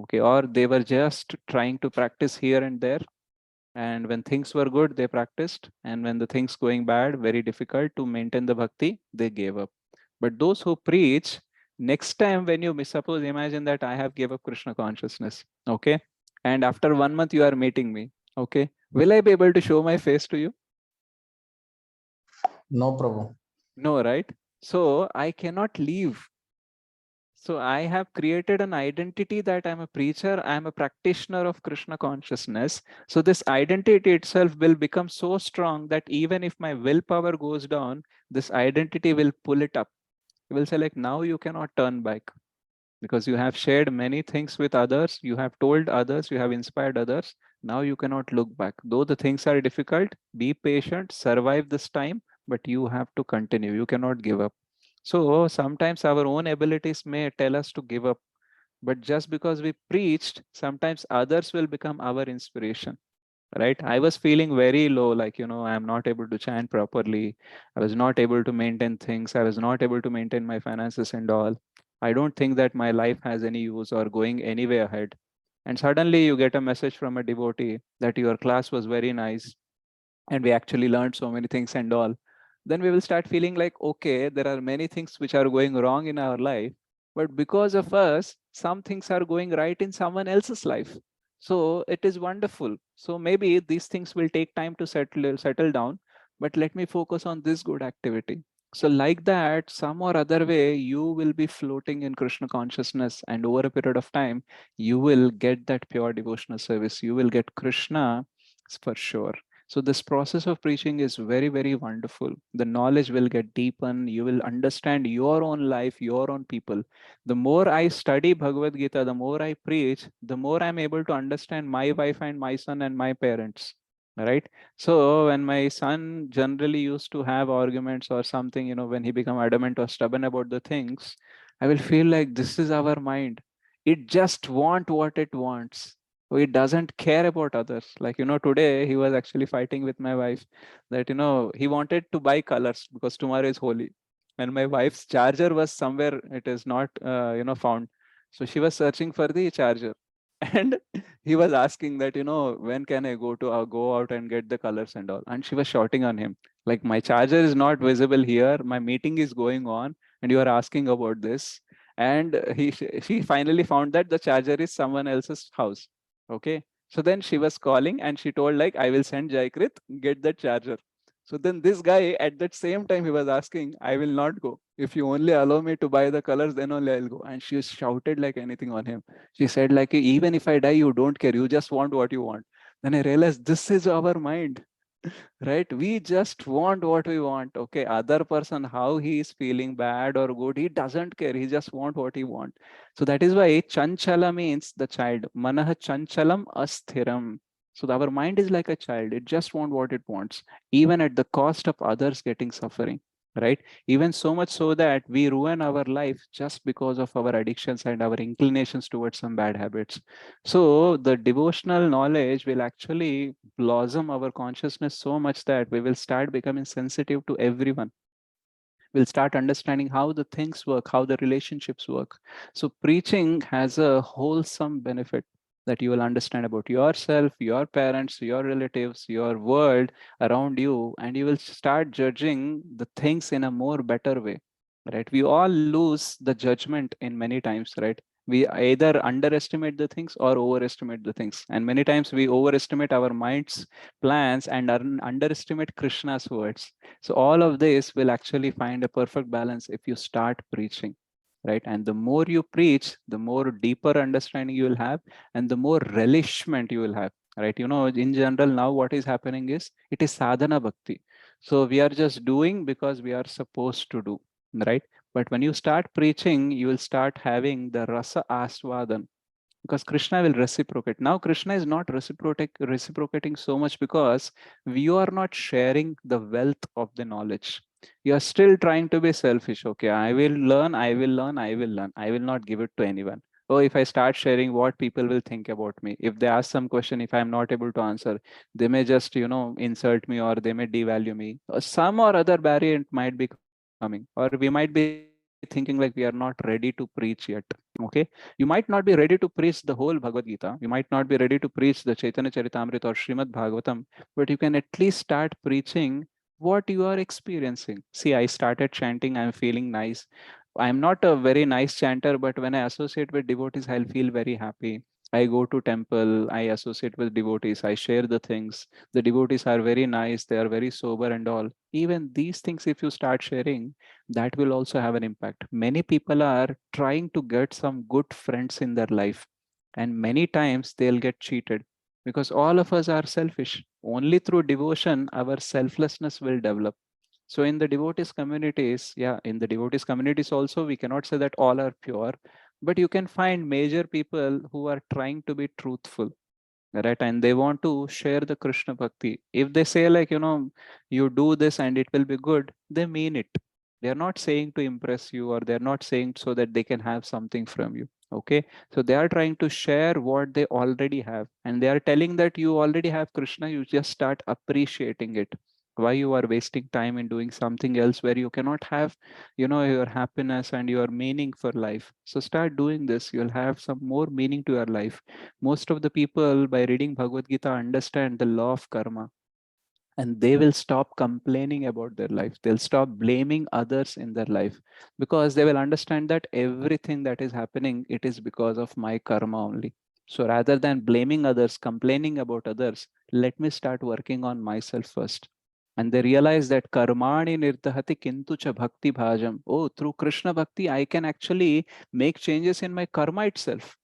Okay, or they were just trying to practice here and there. And when things were good, they practiced. And when the things going bad, very difficult to maintain the bhakti, they gave up. But those who preach, next time when you suppose, imagine that I have gave up Krishna consciousness, okay? And after 1 month you are meeting me, okay? Will I be able to show my face to you? No, Prabhu. No, right? So I cannot leave. So I have created an identity that I'm a preacher, I'm a practitioner of Krishna consciousness. So this identity itself will become so strong that even if my willpower goes down, this identity will pull it up. It will say like, now you cannot turn back because you have shared many things with others. You have told others, you have inspired others. Now you cannot look back. Though the things are difficult, be patient, survive this time, but you have to continue. You cannot give up. So sometimes our own abilities may tell us to give up, but just because we preached, sometimes others will become our inspiration, right? I was feeling very low, like, I'm not able to chant properly. I was not able to maintain things. I was not able to maintain my finances and all. I don't think that my life has any use or going anywhere ahead. And suddenly you get a message from a devotee that your class was very nice and we actually learned so many things and all. Then we will start feeling like, okay, there are many things which are going wrong in our life, but because of us, some things are going right in someone else's life. So it is wonderful. So maybe these things will take time to settle down, but let me focus on this good activity. So like that, some or other way, you will be floating in Krishna consciousness, and over a period of time, you will get that pure devotional service. You will get Krishna for sure. So this process of preaching is very, very wonderful. The knowledge will get deepened. You will understand your own life, your own people. The more I study Bhagavad Gita, the more I preach, the more I'm able to understand my wife and my son and my parents. Right. So when my son generally used to have arguments or something, when he become adamant or stubborn about the things, I will feel like this is our mind. It just want what it wants. So it doesn't care about others. Like, today he was actually fighting with my wife that, he wanted to buy colors because tomorrow is Holi. And my wife's charger was somewhere, it is not, found. So she was searching for the charger. And he was asking that, when can I go out and get the colors and all. And she was shouting on him, like, my charger is not visible here. My meeting is going on and you are asking about this. And she finally found that the charger is someone else's house. Okay. So then she was calling and she told, like, I will send Jaikrit, get that charger. So then this guy at that same time he was asking, I will not go. If you only allow me to buy the colors, then only I'll go. And she shouted like anything on him. She said, like, even if I die, you don't care. You just want what you want. Then I realized this is our mind. Right, we just want what we want. Okay, other person, how he is feeling, bad or good, he doesn't care. He just want what he want. So that is why chanchala means the child. Manah chanchalam asthiram. So our mind is like a child. It just want what it wants, even at the cost of others getting suffering. Right, even so much so that we ruin our life just because of our addictions and our inclinations towards some bad habits. So the devotional knowledge will actually blossom our consciousness so much that we will start becoming sensitive to everyone. We'll start understanding how the things work, how the relationships work. So preaching has a wholesome benefit that you will understand about yourself, your parents, your relatives, your world around you, and you will start judging the things in a more better way. Right? We all lose the judgment in many times, right? We either underestimate the things or overestimate the things. And many times we overestimate our mind's plans and underestimate Krishna's words. So all of this will actually find a perfect balance if you start preaching, right? And the more you preach, the more deeper understanding you will have and the more relishment you will have, right? In general, now what is happening is it is sadhana bhakti. So we are just doing because we are supposed to do, right? But when you start preaching, you will start having the rasa aswadan because Krishna will reciprocate. Now Krishna is not reciprocating so much because you are not sharing the wealth of the knowledge. You are still trying to be selfish. Okay, I will learn, I will learn, I will learn. I will not give it to anyone. Oh, if I start sharing, what people will think about me? If they ask some question, if I'm not able to answer, they may just, insult me or they may devalue me. Or some or other barrier might be coming, or we might be thinking like we are not ready to preach yet. Okay, you might not be ready to preach the whole Bhagavad Gita. You might not be ready to preach the Chaitanya Charitamrita or Srimad Bhagavatam, but you can at least start preaching what you are experiencing. See, I started chanting, I'm feeling nice. I'm not a very nice chanter, but when I associate with devotees, I'll feel very happy. I go to temple, I associate with devotees, I share the things. The devotees are very nice, they are very sober and all. Even these things, if you start sharing, that will also have an impact. Many people are trying to get some good friends in their life, and many times they'll get cheated because all of us are selfish. Only through devotion, our selflessness will develop. So in the devotees communities, yeah, in the devotees communities also, we cannot say that all are pure, but you can find major people who are trying to be truthful, right? And they want to share the Krishna bhakti. If they say like, you do this and it will be good, they mean it. They're not saying to impress you, or they're not saying so that they can have something from you. Okay. So they are trying to share what they already have. And they are telling that you already have Krishna, you just start appreciating it. Why you are wasting time in doing something else where you cannot have, your happiness and your meaning for life. So start doing this. You'll have some more meaning to your life. Most of the people by reading Bhagavad Gita understand the law of karma, and they will stop complaining about their life. They'll stop blaming others in their life because they will understand that everything that is happening, it is because of my karma only. So rather than blaming others, complaining about others, let me start working on myself first. And they realize that karmani nirdhati kintu cha bhakti bhajam. Oh, through Krishna bhakti, I can actually make changes in my karma itself.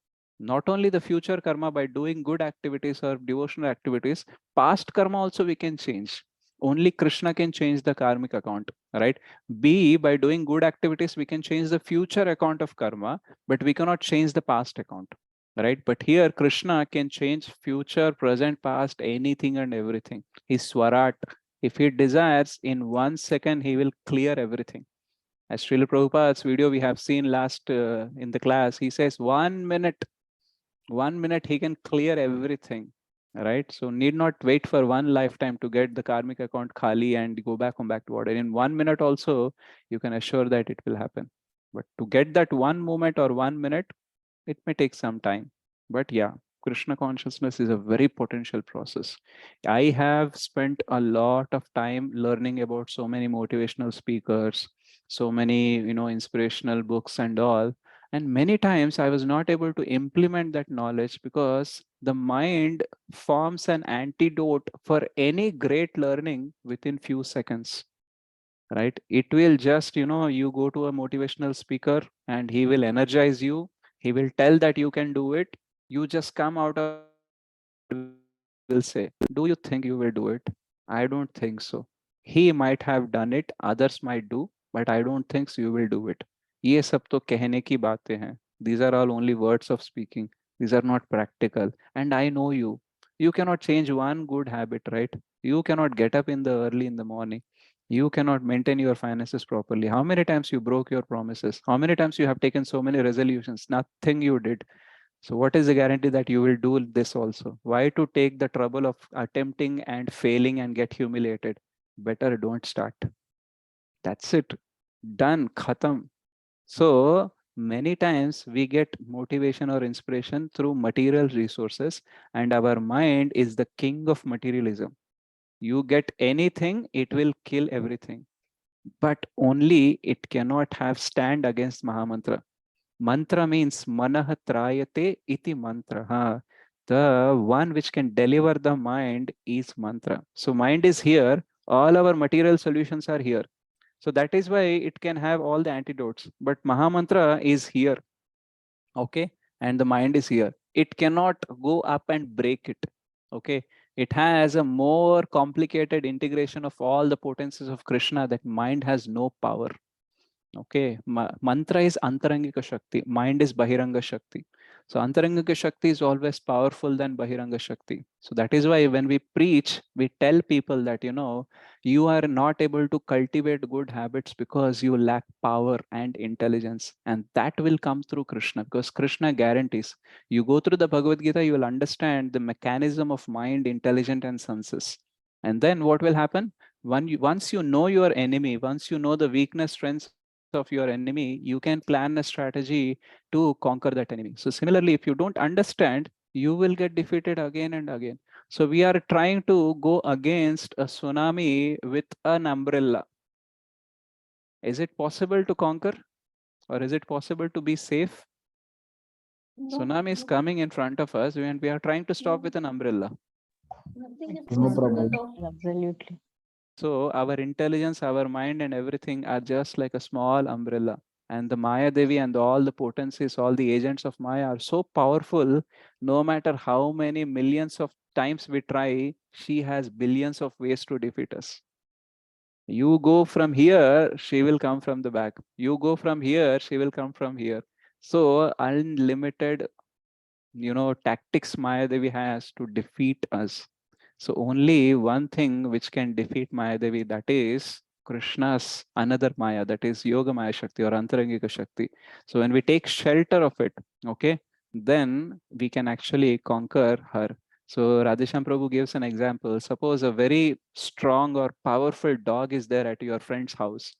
Not only the future karma by doing good activities or devotional activities, past karma also we can change. Only Krishna can change the karmic account, right? B, by doing good activities, we can change the future account of karma, but we cannot change the past account, right? But here Krishna can change future, present, past, anything and everything. He's Swarat. If he desires, in 1 second, he will clear everything. As Srila Prabhupada's video we have seen last in the class, he says 1 minute he can clear everything, right? So need not wait for one lifetime to get the karmic account khali and go back to order. In 1 minute also, you can assure that it will happen. But to get that one moment or 1 minute, it may take some time. But yeah, Krishna consciousness is a very potential process. I have spent a lot of time learning about so many motivational speakers, so many, inspirational books and all. And many times I was not able to implement that knowledge because the mind forms an antidote for any great learning within few seconds, right? It will just, you go to a motivational speaker and he will energize you. He will tell that you can do it. You just come out of that and your mind will say, do you think you will do it? I don't think so. He might have done it, others might do, but I don't think so you will do it. ये सब तो कहने की बातें हैं. These are all only words of speaking. These are not practical. And I know you. You cannot change one good habit, right? You cannot get up in the early in the morning. You cannot maintain your finances properly. How many times you broke your promises? How many times you have taken so many resolutions? Nothing you did. So what is the guarantee that you will do this also? Why to take the trouble of attempting and failing and get humiliated? Better don't start. That's it. Done. Khatam. So many times we get motivation or inspiration through material resources, and our mind is the king of materialism. You get anything, it will kill everything. But only it cannot have stand against Mahamantra. Mantra means manah trayate iti mantra. The one which can deliver the mind is mantra. So mind is here. All our material solutions are here. So that is why it can have all the antidotes. But Mahamantra is here. Okay. And the mind is here. It cannot go up and break it. Okay. It has a more complicated integration of all the potencies of Krishna that mind has no power. Okay, mantra is antarangika shakti, mind is bahiranga shakti. So antarangika shakti is always powerful than bahiranga shakti. So that is why when we preach, we tell people that, you are not able to cultivate good habits because you lack power and intelligence. And that will come through Krishna, because Krishna guarantees. You go through the Bhagavad Gita, you will understand the mechanism of mind, intelligence, and senses. And then what will happen? Once you know your enemy, once you know the weakness, strengths of your enemy, you can plan a strategy to conquer that enemy. So similarly, if you don't understand, you will get defeated again and again. So we are trying to go against a tsunami with an umbrella. Is it possible to conquer, or is it possible to be safe? No, Tsunami is no, coming in front of us and we are trying to stop with an umbrella. nothing is No, possible Prabhu. at all. Absolutely. So our intelligence, our mind and everything are just like a small umbrella. And the Maya Devi and all the potencies, all the agents of Maya are so powerful, no matter how many millions of times we try, she has billions of ways to defeat us. You go from here, she will come from the back. You go from here, she will come from here. So unlimited, tactics Maya Devi has to defeat us. So only one thing which can defeat Maya Devi, that is Krishna's another Maya, that is Yoga Maya Shakti or Antarangika Shakti. So when we take shelter of it, okay, then we can actually conquer her. So Radhesham Prabhu gives an example. Suppose a very strong or powerful dog is there at your friend's house.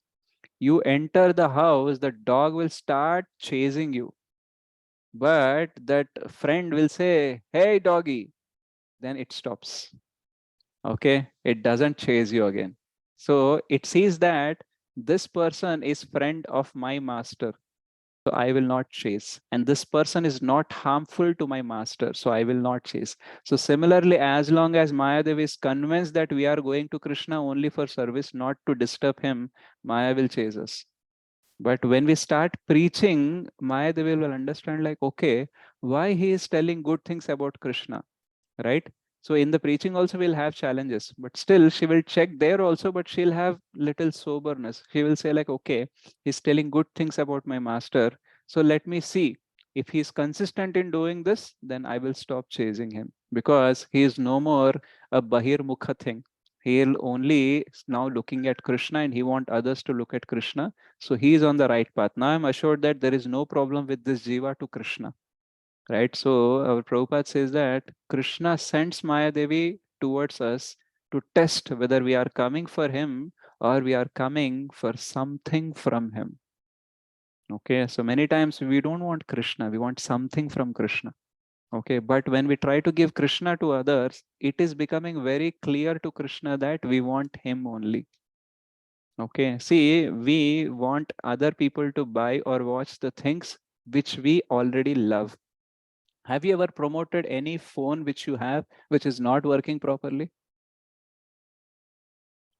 You enter the house, the dog will start chasing you. But that friend will say, hey, doggy, then it stops. Okay, it doesn't chase you again. So it sees that this person is friend of my master, so I will not chase. And this person is not harmful to my master, so I will not chase. So similarly, as long as Maya Devi is convinced that we are going to Krishna only for service, not to disturb him, Maya will chase us. But when we start preaching, Mayadevi will understand like, okay, why he is telling good things about Krishna, right? So in the preaching also we'll have challenges, but still she will check there also, but she'll have little soberness. She will say like, okay, he's telling good things about my master. So let me see. If he's consistent in doing this, then I will stop chasing him, because he is no more a Bahir Mukha thing. He'll only now looking at Krishna and he want others to look at Krishna. So he is on the right path. Now I'm assured that there is no problem with this Jiva to Krishna. Right. So our Prabhupada says that Krishna sends Maya Devi towards us to test whether we are coming for him or we are coming for something from him. Okay. So many times we don't want Krishna, we want something from Krishna. Okay. But when we try to give Krishna to others, it is becoming very clear to Krishna that we want him only. Okay. See, we want other people to buy or watch the things which we already love. Have you ever promoted any phone which you have, which is not working properly?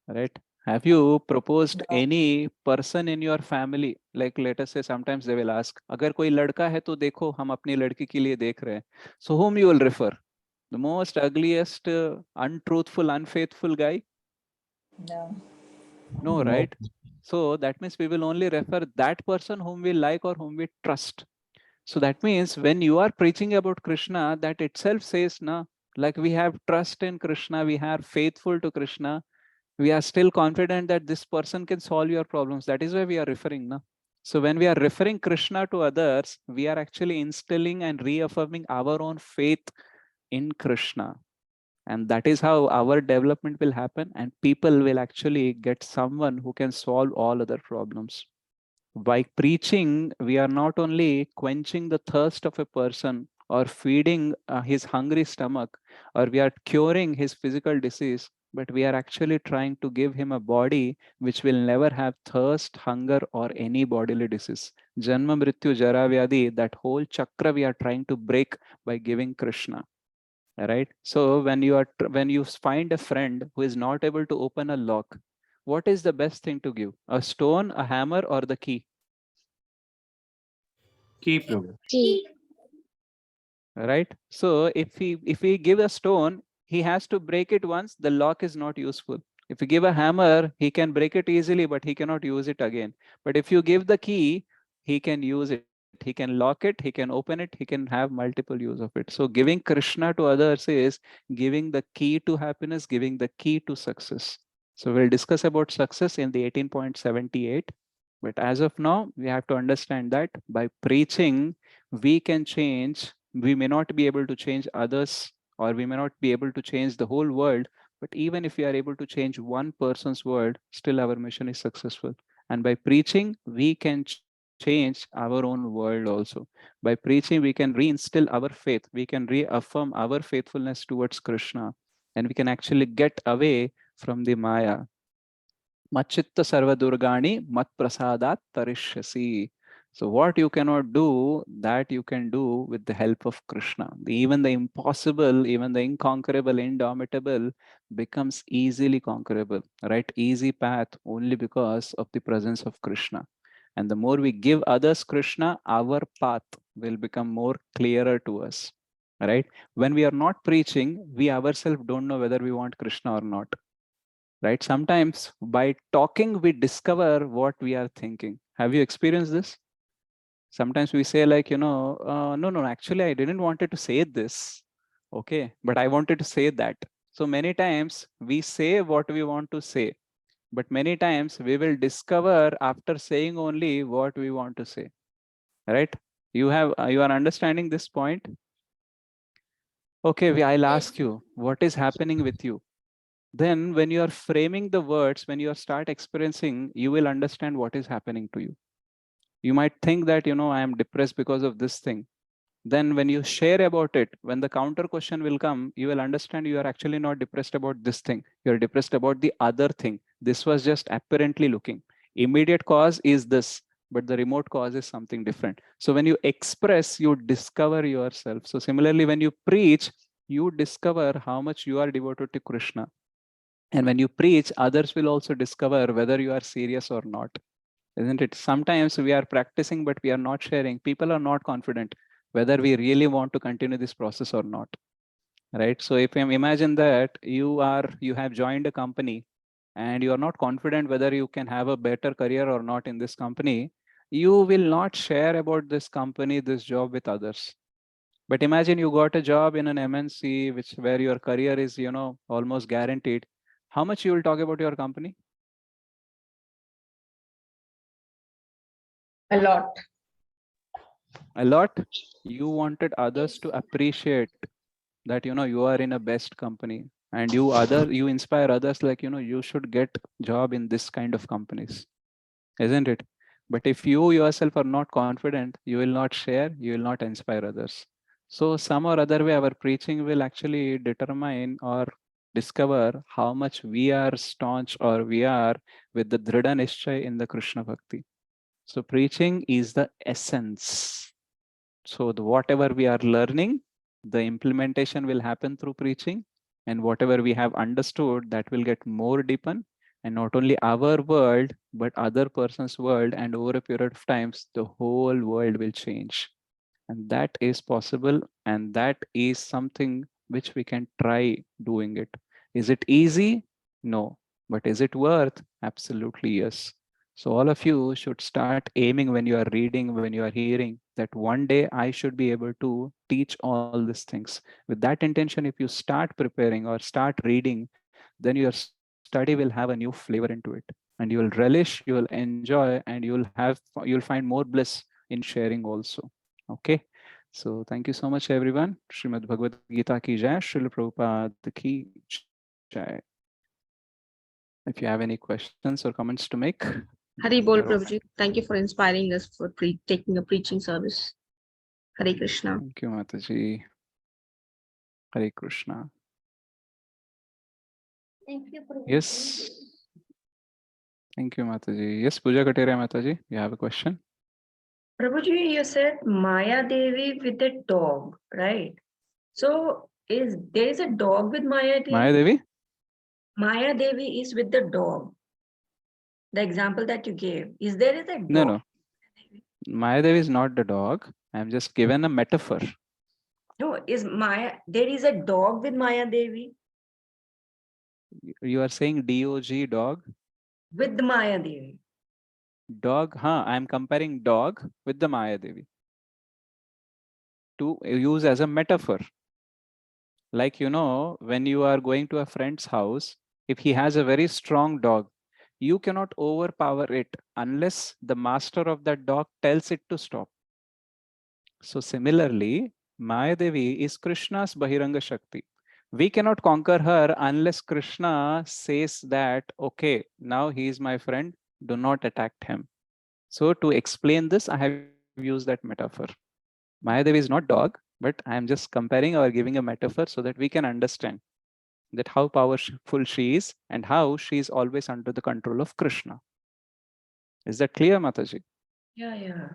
Right? Have you proposed any person in your family? Like let us say sometimes they will ask, अगर कोई लड़का है तो देखो हम अपनी लड़की के लिए देख रहे हैं. So whom you will refer? The most ugliest, untruthful, unfaithful guy? No. No, No. right? So that means we will only refer that person whom we like or whom we trust. So that means when you are preaching about Krishna, that itself says, na, like we have trust in Krishna, we are faithful to Krishna, we are still confident that this person can solve your problems. That is why we are referring. Na? So when we are referring Krishna to others, we are actually instilling and reaffirming our own faith in Krishna. And that is how our development will happen, and people will actually get someone who can solve all other problems. By preaching, we are not only quenching the thirst of a person or feeding his hungry stomach, or we are curing his physical disease, but we are actually trying to give him a body which will never have thirst, hunger, or any bodily disease. Janma, Mrityu, Jara, Vyadi, that whole chakra we are trying to break by giving Krishna. Right? So when you find a friend who is not able to open a lock, what is the best thing to give? A stone, a hammer, or the key? Key, Prabhu. Key. Right? So if we give a stone, he has to break it once, the lock is not useful. If you give a hammer, he can break it easily, but he cannot use it again. But if you give the key, he can use it. He can lock it, he can open it, he can have multiple use of it. So giving Krishna to others is giving the key to happiness, giving the key to success. So we'll discuss about success in the 18.78. But as of now, we have to understand that by preaching, we can change. We may not be able to change others, or we may not be able to change the whole world, but even if we are able to change one person's world, still our mission is successful. And by preaching, we can change our own world also. By preaching, we can reinstill our faith, we can reaffirm our faithfulness towards Krishna, and we can actually get away from the Maya. Machitta sarvadurgani mat prasadat tarishyasi. So what you cannot do, that you can do with the help of Krishna. Even the impossible, even the inconquerable, indomitable becomes easily conquerable, right? Easy path only because of the presence of Krishna. And the more we give others Krishna, our path will become more clearer to us, right? When we are not preaching, we ourselves don't know whether we want Krishna or not. Right? Sometimes by talking, we discover what we are thinking. Have you experienced this? Sometimes we say like, no, actually, I didn't wanted to say this. Okay, but I wanted to say that. So many times we say what we want to say, but many times we will discover after saying only what we want to say. Right? You are understanding this point? Okay, I'll ask you, what is happening with you? Then when you are framing the words, when you start experiencing, you will understand what is happening to you. You might think that, I am depressed because of this thing. Then when you share about it, when the counter question will come, you will understand you are actually not depressed about this thing. You're depressed about the other thing. This was just apparently looking. Immediate cause is this, but the remote cause is something different. So when you express, you discover yourself. So similarly, when you preach, you discover how much you are devoted to Krishna. And when you preach, others will also discover whether you are serious or not. isn't it? Sometimes we are practicing, but we are not sharing. People are not confident whether we really want to continue this process or not, right? So if you imagine that you have joined a company and you are not confident whether you can have a better career or not in this company, you will not share about this company, this job with others. But imagine you got a job in an MNC, where your career is, almost guaranteed. How much you will talk about your company? A lot. A lot. You wanted others Yes. to appreciate that, you are in a best company, and you inspire others, like, you should get job in this kind of companies, isn't it? But if you yourself are not confident, you will not share, you will not inspire others. So some or other way, our preaching will actually determine or discover how much we are staunch or we are with the Dhrida Nishchay in the Krishna Bhakti. So preaching is the essence. So whatever we are learning, the implementation will happen through preaching, and whatever we have understood, that will get more deepened, and not only our world, but other person's world, and over a period of times, the whole world will change. And that is possible, and that is something which we can try doing it. Is it easy? No. But is it worth? Absolutely yes. So all of you should start aiming when you are reading, when you are hearing, that one day I should be able to teach all these things. With that intention, if you start preparing or start reading, then your study will have a new flavor into it, and you will relish, you will enjoy, and you'll find more bliss in sharing also. Okay. So thank you so much, everyone. Srimad Bhagavad Gita ki jai, Srila Prabhupada ki jai. If you have any questions or comments to make, Hari we Bol, are open. Prabhuji. Thank you for inspiring us for taking a preaching service. Hare Krishna. Thank you, Mataji. Hare Krishna. Thank you, Prabhu. Yes. Thank you, Mataji. Yes, Puja Kateria Mataji, you have a question? Prabhuji, you said Maya Devi with a dog, right? So there is a dog with Maya Devi? Maya Devi? Maya Devi is with the dog. The example that you gave. Is a dog? No. Maya Devi is not the dog. I'm just given a metaphor. No, there is a dog with Maya Devi? You are saying DOG, dog? With the Maya Devi. Dog, I'm comparing dog with the Maya Devi to use as a metaphor. Like, when you are going to a friend's house, if he has a very strong dog, you cannot overpower it unless the master of that dog tells it to stop. So similarly, Maya Devi is Krishna's Bahiranga Shakti. We cannot conquer her unless Krishna says that, okay, now he is my friend, do not attack him. So to explain this, I have used that metaphor. Maya Devi is not dog, but I am just comparing or giving a metaphor so that we can understand that how powerful she is and how she is always under the control of Krishna. Is that clear, Mataji? Yeah.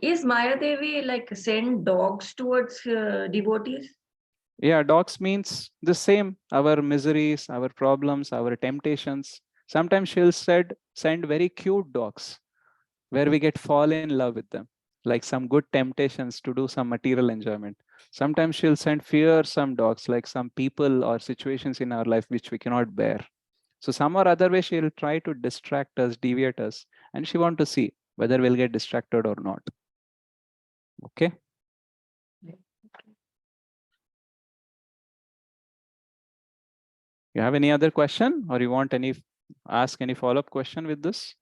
Is Maya Devi like send dogs towards devotees? Yeah, dogs means the same. Our miseries, our problems, our temptations. Sometimes she'll send very cute dogs where we fall in love with them, like some good temptations to do some material enjoyment. Sometimes she'll send fearsome dogs, like some people or situations in our life which we cannot bear. So some or other way she'll try to distract us, deviate us, and she want to see whether we'll get distracted or not. Okay. You have any other question, or you want ask any follow-up question with this?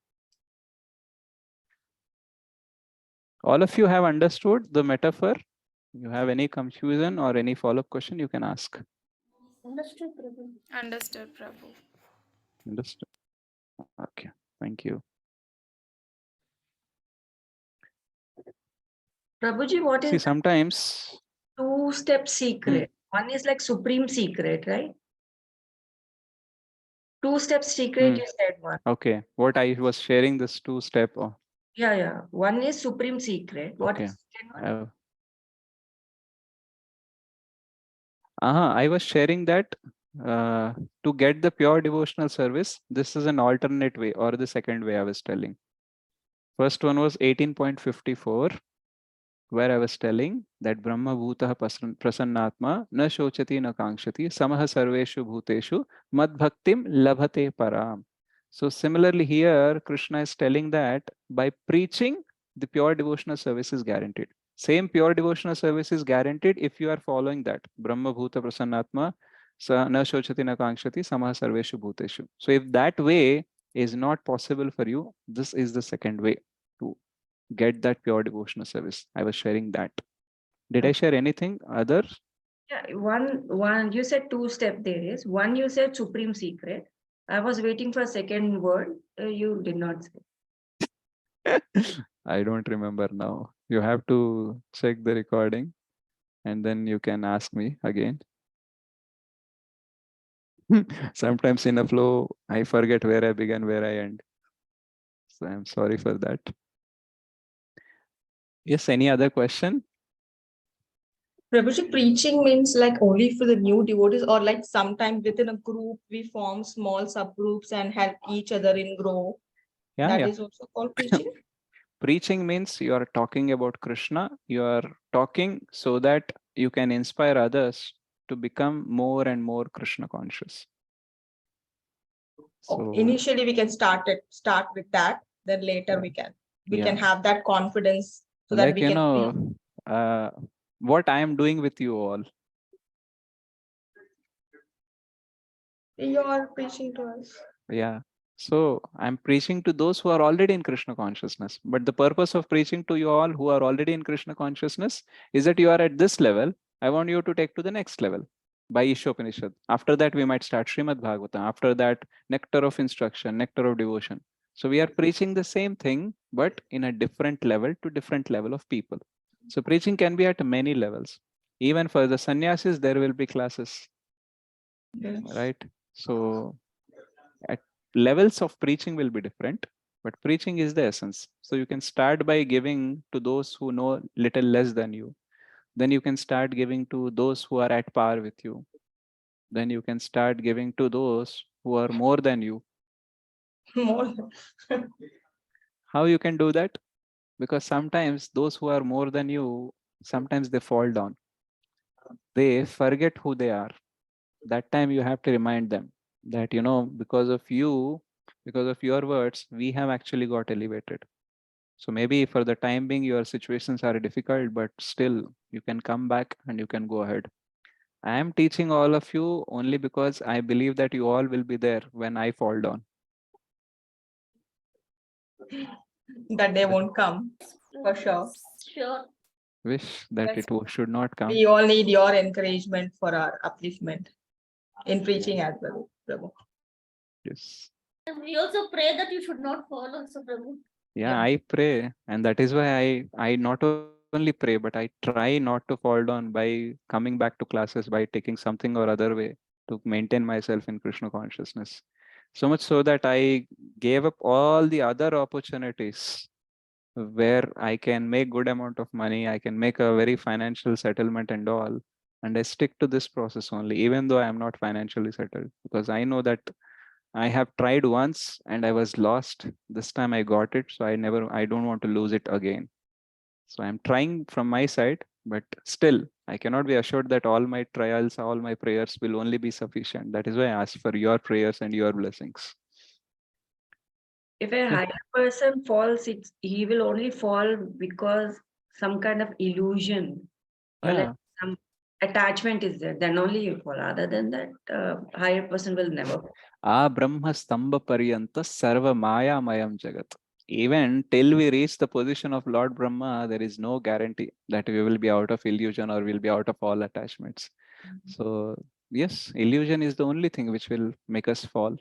All of you have understood the metaphor? You have any confusion or any follow-up question, you can ask. Understood, Prabhu. Understood, Prabhu. Understood. Okay, thank you. Prabhuji, what See, is sometimes two-step secret? One is like supreme secret, right? Two-step secret, you said one. Okay, what I was sharing this two-step. Yeah. One is supreme secret. What Okay. is second one? I was sharing that to get the pure devotional service, this is an alternate way, or the second way I was telling. First one was 18.54, where I was telling that Brahma Bhutah Prasannatma na shochati na kangshati samaha sarveshu bhuteshu mad bhaktim labhate param. So similarly here, Krishna is telling that by preaching, the pure devotional service is guaranteed. Same pure devotional service is guaranteed if you are following that. Brahma Bhuta Prasannatma na shochati na kangshati samaha sarveshu bhuteshu. So if that way is not possible for you, this is the second way to get that pure devotional service. I was sharing that. Did I share anything other? Yeah, one you said two step there is. One you said supreme secret. I was waiting for a second word. You did not say. I don't remember now. You have to check the recording and then you can ask me again. Sometimes in a flow, I forget where I began, where I end. So I'm sorry for that. Yes, any other question? Prabhuji, preaching means like only for the new devotees, or like sometimes within a group we form small subgroups and help each other in grow. Yeah, That yeah. is also called preaching. Preaching means you are talking about Krishna. You are talking so that you can inspire others to become more and more Krishna conscious. So Initially we can start with that, then later we can have that confidence so that like we can what I am doing with you all. you are preaching to us. Yeah. So I'm preaching to those who are already in Krishna consciousness. But the purpose of preaching to you all who are already in Krishna consciousness is that you are at this level. I want you to take to the next level by Ishopanishad. After that, we might start Srimad Bhagavatam. After that, nectar of instruction, nectar of devotion. So we are preaching the same thing, but in a different level to different level of people. So preaching can be at many levels. Even for the sannyasis, there will be classes, right? So at levels of preaching will be different, but preaching is the essence. So you can start by giving to those who know little less than you. Then you can start giving to those who are at par with you. Then you can start giving to those who are more than you. More. How you can do that? Because sometimes those who are more than you, sometimes they fall down. They forget who they are. That time you have to remind them that, you know, because of you, because of your words, we have actually got elevated. So maybe for the time being, your situations are difficult, but still you can come back and you can go ahead. I am teaching all of you only because I believe that you all will be there when I fall down. That they won't come for sure. Sure. Wish that Yes. it should not come. We all need your encouragement for our upliftment in preaching as well, Prabhu. Yes. We also pray that you should not fall also, Prabhu. Yeah, I pray. And that is why I not only pray, but I try not to fall down by coming back to classes, by taking something or other way to maintain myself in Krishna consciousness. So much so that I gave up all the other opportunities where I can make good amount of money, I can make a very financial settlement and all. And I stick to this process only, even though I am not financially settled, because I know that I have tried once and I was lost. This time I got it. So I don't want to lose it again. So I'm trying from my side, but still I cannot be assured that all my trials, all my prayers will only be sufficient. That is why I ask for your prayers and your blessings. If a higher person falls, he will only fall because some kind of illusion or like some attachment is there. Then only you fall. Other than that, higher person will never fall. Brahma Stamba Paryanta Sarva Maya Mayam Jagat. Even till we reach the position of Lord Brahma, there is no guarantee that we will be out of illusion or will be out of all attachments. So yes, illusion is the only thing which will make us fall.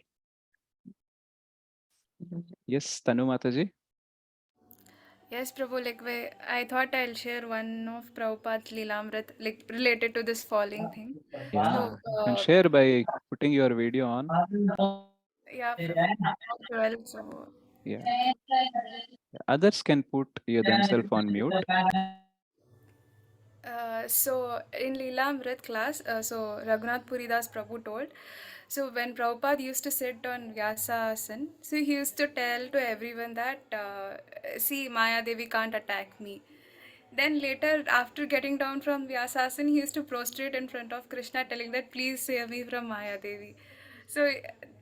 Yes, Tanu Mataji. Yes, Prabhu, I thought I'll share one of Prabhupada's Leelamrit, like related to this falling thing. Yeah, So, you can share by putting your video on. yeah, Prabhu. Well, so Yeah. Others can put themselves on mute. So in Leelamrit class, so Raghunath Puridas Prabhu told, so when Prabhupada used to sit on Vyasasana, so he used to tell to everyone that, see, Maya Devi can't attack me. Then later, after getting down from Vyasasana, he used to prostrate in front of Krishna, telling that, please save me from Maya Devi. So,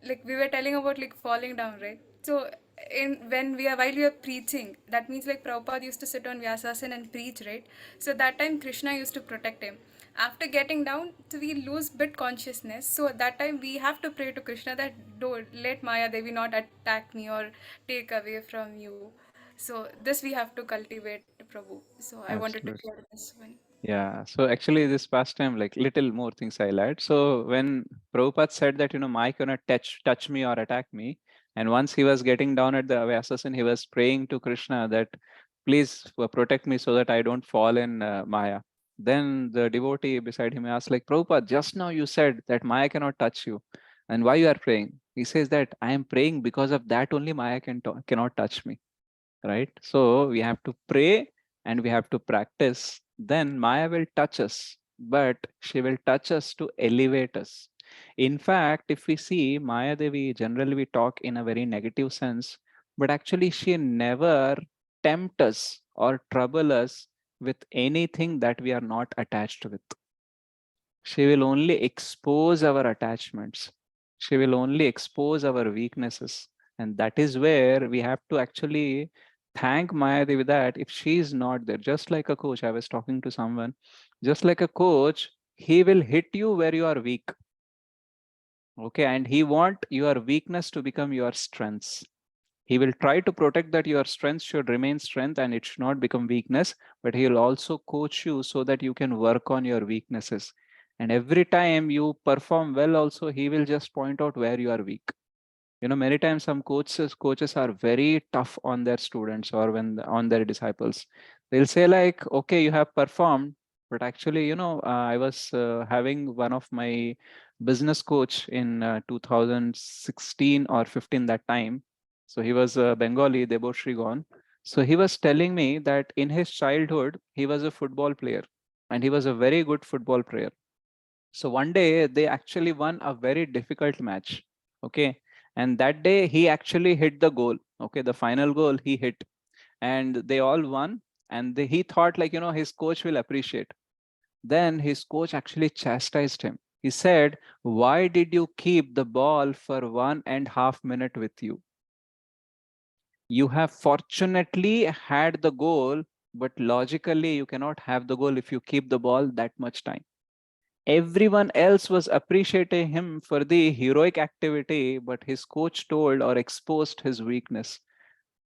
like we were telling about like falling down, right? So, in when we are while we are preaching, that means like Prabhupada used to sit on Vyasasana and preach, right? So that time Krishna used to protect him. After getting down, so we lose bit consciousness. So at that time we have to pray to Krishna that don't let Maya Devi not attack me or take away from you. So this we have to cultivate, Prabhu. So I wanted to Absolutely. share this one. Yeah. So actually, this past time, like little more things I'll add. So when Prabhupada said that, Maya cannot touch me or attack me, and once he was getting down at the Vyasasana, he was praying to Krishna that, please protect me so that I don't fall in Maya. Then the devotee beside him asked, like, Prabhupada, just now you said that Maya cannot touch you, and why you are praying? He says that I am praying because of that only Maya cannot touch me. Right? So we have to pray and we have to practice. Then Maya will touch us, but she will touch us to elevate us. In fact, if we see Maya Devi, generally we talk in a very negative sense, but actually she never tempt us or trouble us with anything that we are not attached with. She will only expose our attachments. She will only expose our weaknesses. And that is where we have to actually thank Maya Devi that if she is not there, just like a coach, I was talking to someone, just like a coach, he will hit you where you are weak. Okay. And he want your weakness to become your strengths. He will try to protect that your strength should remain strength and it should not become weakness, but he will also coach you so that you can work on your weaknesses. And every time you perform well also, he will just point out where you are weak. Many times some coaches are very tough on their students or when on their disciples. They'll say like, okay, you have performed, but actually, I was having one of my business coach in 2016 or 15 that time. So he was Bengali, Deboshri Gon. So he was telling me that in his childhood, he was a football player and he was a very good football player. So one day they actually won a very difficult match. Okay. And that day he actually hit the goal. Okay. The final goal he hit and they all won. And he thought like, his coach will appreciate. Then his coach actually chastised him. He said, why did you keep the ball for 1.5 minutes with you? You have fortunately had the goal, but logically you cannot have the goal if you keep the ball that much time. Everyone else was appreciating him for the heroic activity, but his coach told or exposed his weakness.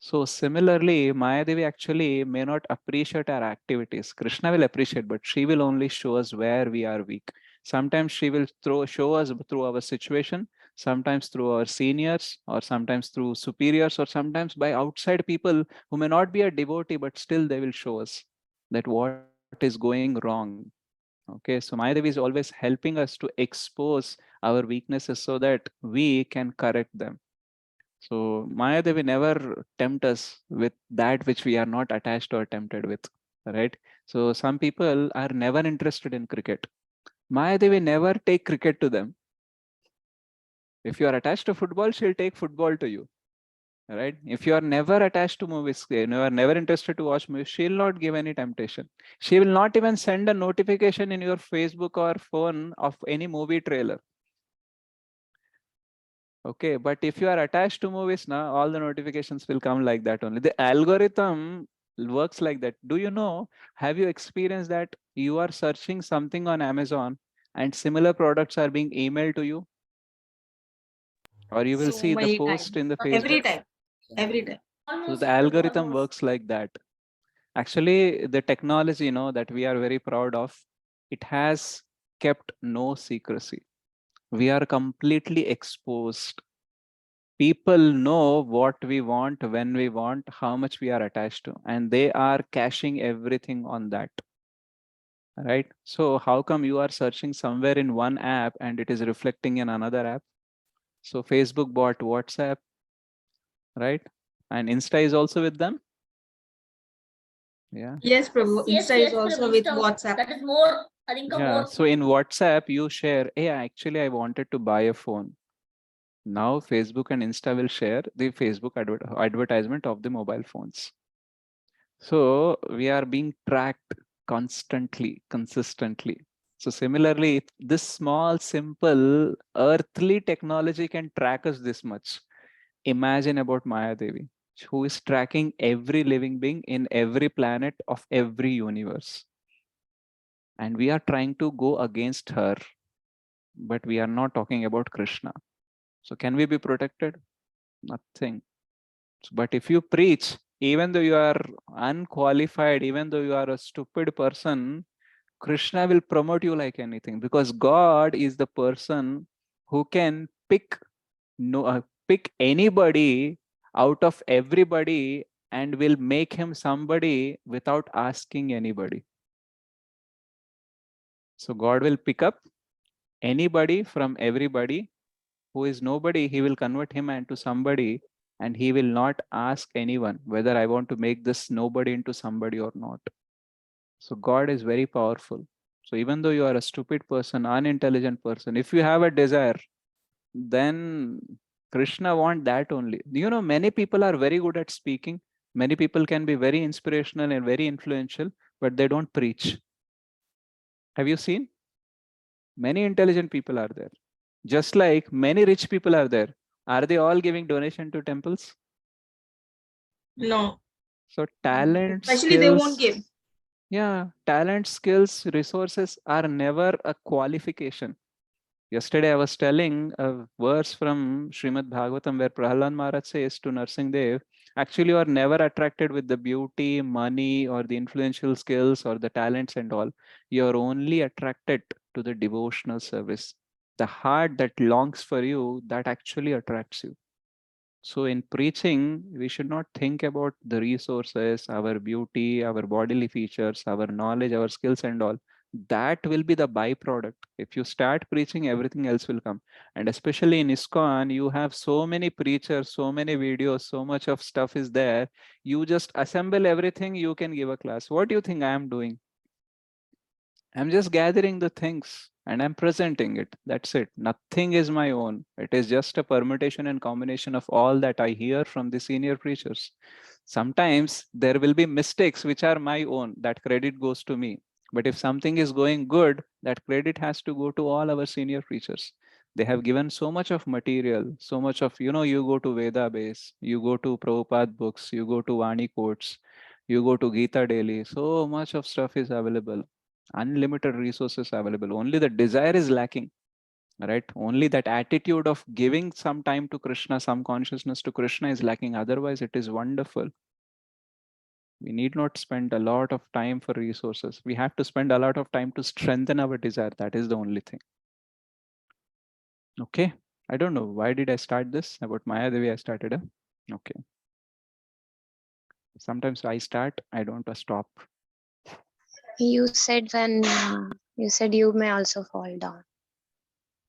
So similarly, Mayadevi actually may not appreciate our activities. Krishna will appreciate, but she will only show us where we are weak. Sometimes she will show us through our situation, sometimes through our seniors, or sometimes through superiors, or sometimes by outside people who may not be a devotee, but still they will show us that what is going wrong. Okay, so Mayadevi is always helping us to expose our weaknesses so that we can correct them. So Mayadevi never tempt us with that which we are not attached or tempted with, right? So some people are never interested in cricket. Mayadevi never take cricket to them. If you are attached to football, she'll take football to you, right? If you are never attached to movies, you are never interested to watch movies, she'll not give any temptation. She will not even send a notification in your Facebook or phone of any movie trailer. Okay, but if you are attached to movies now, all the notifications will come like that only. The algorithm works like that. Do you know, have you experienced that you are searching something on Amazon and similar products are being emailed to you? Or you will So see the many post times, in the every Facebook. time, every time. So the Almost, Prabhu, algorithm almost. works like that. Actually, the technology, that we are very proud of, it has kept no secrecy. We are completely exposed. People know what we want, when we want, how much we are attached to, and they are caching everything on that. Right? So how come you are searching somewhere in one app and it is reflecting in another app? So Facebook bought WhatsApp, right? And Insta is also with them. Yeah. Yes, Prabhu. Yes, Insta yes, is also Prabhu, with Insta, WhatsApp. that is more, I think, a Yeah. more. So in WhatsApp, you share, hey, actually, I wanted to buy a phone. Now Facebook and Insta will share the Facebook advertisement of the mobile phones. So we are being tracked constantly, consistently. So similarly, if this small, simple, earthly technology can track us this much, imagine about Maya Devi, who is tracking every living being in every planet of every universe. And we are trying to go against her, but we are not talking about Krishna. So can we be protected? Nothing. But if you preach, even though you are unqualified, even though you are a stupid person, Krishna will promote you like anything, because God is the person who can pick anybody out of everybody and will make him somebody without asking anybody. So God will pick up anybody from everybody. Who is nobody, he will convert him into somebody, and he will not ask anyone whether I want to make this nobody into somebody or not. So God is very powerful. So even though you are a stupid person, unintelligent person, if you have a desire, then Krishna want that only. You know, many people are very good at speaking. Many people can be very inspirational and very influential, but they don't preach. Have you seen? Many intelligent people are there. Just like many rich people are there. Are they all giving donation to temples? No. So talent, Especially they won't give. skills, yeah, talent, skills, resources are never a qualification. Yesterday I was telling a verse from Srimad Bhagavatam where Prahalad Maharaj says to Narsingh Dev, actually you are never attracted with the beauty, money, or the influential skills or the talents and all. You are only attracted to the devotional service. The heart that longs for you, that actually attracts you. So in preaching, we should not think about the resources, our beauty, our bodily features, our knowledge, our skills and all. That will be the byproduct. If you start preaching, everything else will come. And especially in ISKCON, you have so many preachers, so many videos, so much of stuff is there. You just assemble everything, you can give a class. What do you think I am doing? I'm just gathering the things and I'm presenting it. That's it. Nothing is my own. It is just a permutation and combination of all that I hear from the senior preachers. Sometimes there will be mistakes which are my own. That credit goes to me. But if something is going good, that credit has to go to all our senior preachers. They have given so much of material, so much of, you go to Veda base, you go to Prabhupada books, you go to Vani quotes, you go to Gita daily. So much of stuff is available, unlimited resources available. Only the desire is lacking, right? Only that attitude of giving some time to Krishna, some consciousness to Krishna is lacking. Otherwise it is wonderful. We need not spend a lot of time for resources. We have to spend a lot of time to strengthen our desire. That is the only thing. Okay, I don't know why did I start this about Maya Devi. I started okay, sometimes I start, I don't stop. You said when you said you may also fall down.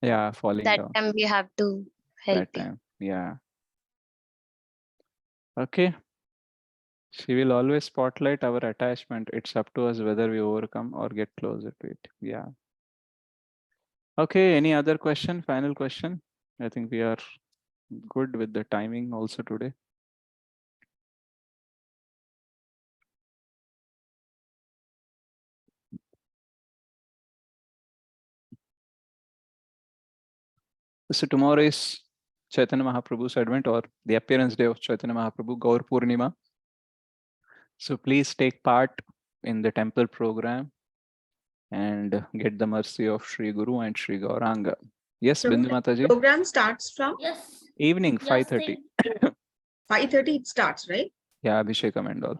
Yeah, falling That down time we have to help that you. time. Yeah. Okay. She will always spotlight our attachment. It's up to us whether we overcome or get closer to it. Yeah. Okay. Any other question? Final question? I think we are good with the timing also today. So tomorrow is Chaitanya Mahaprabhu's Advent, or the appearance day of Chaitanya Mahaprabhu, Gaur Purnima. So please take part in the temple program and get the mercy of Sri Guru and Sri Gauranga. Yes, Prabhu, Bindu Mataji. Program starts from Yes. Evening, Yes, 5:30. 5:30 it starts, right? Yeah, Abhishekam and all.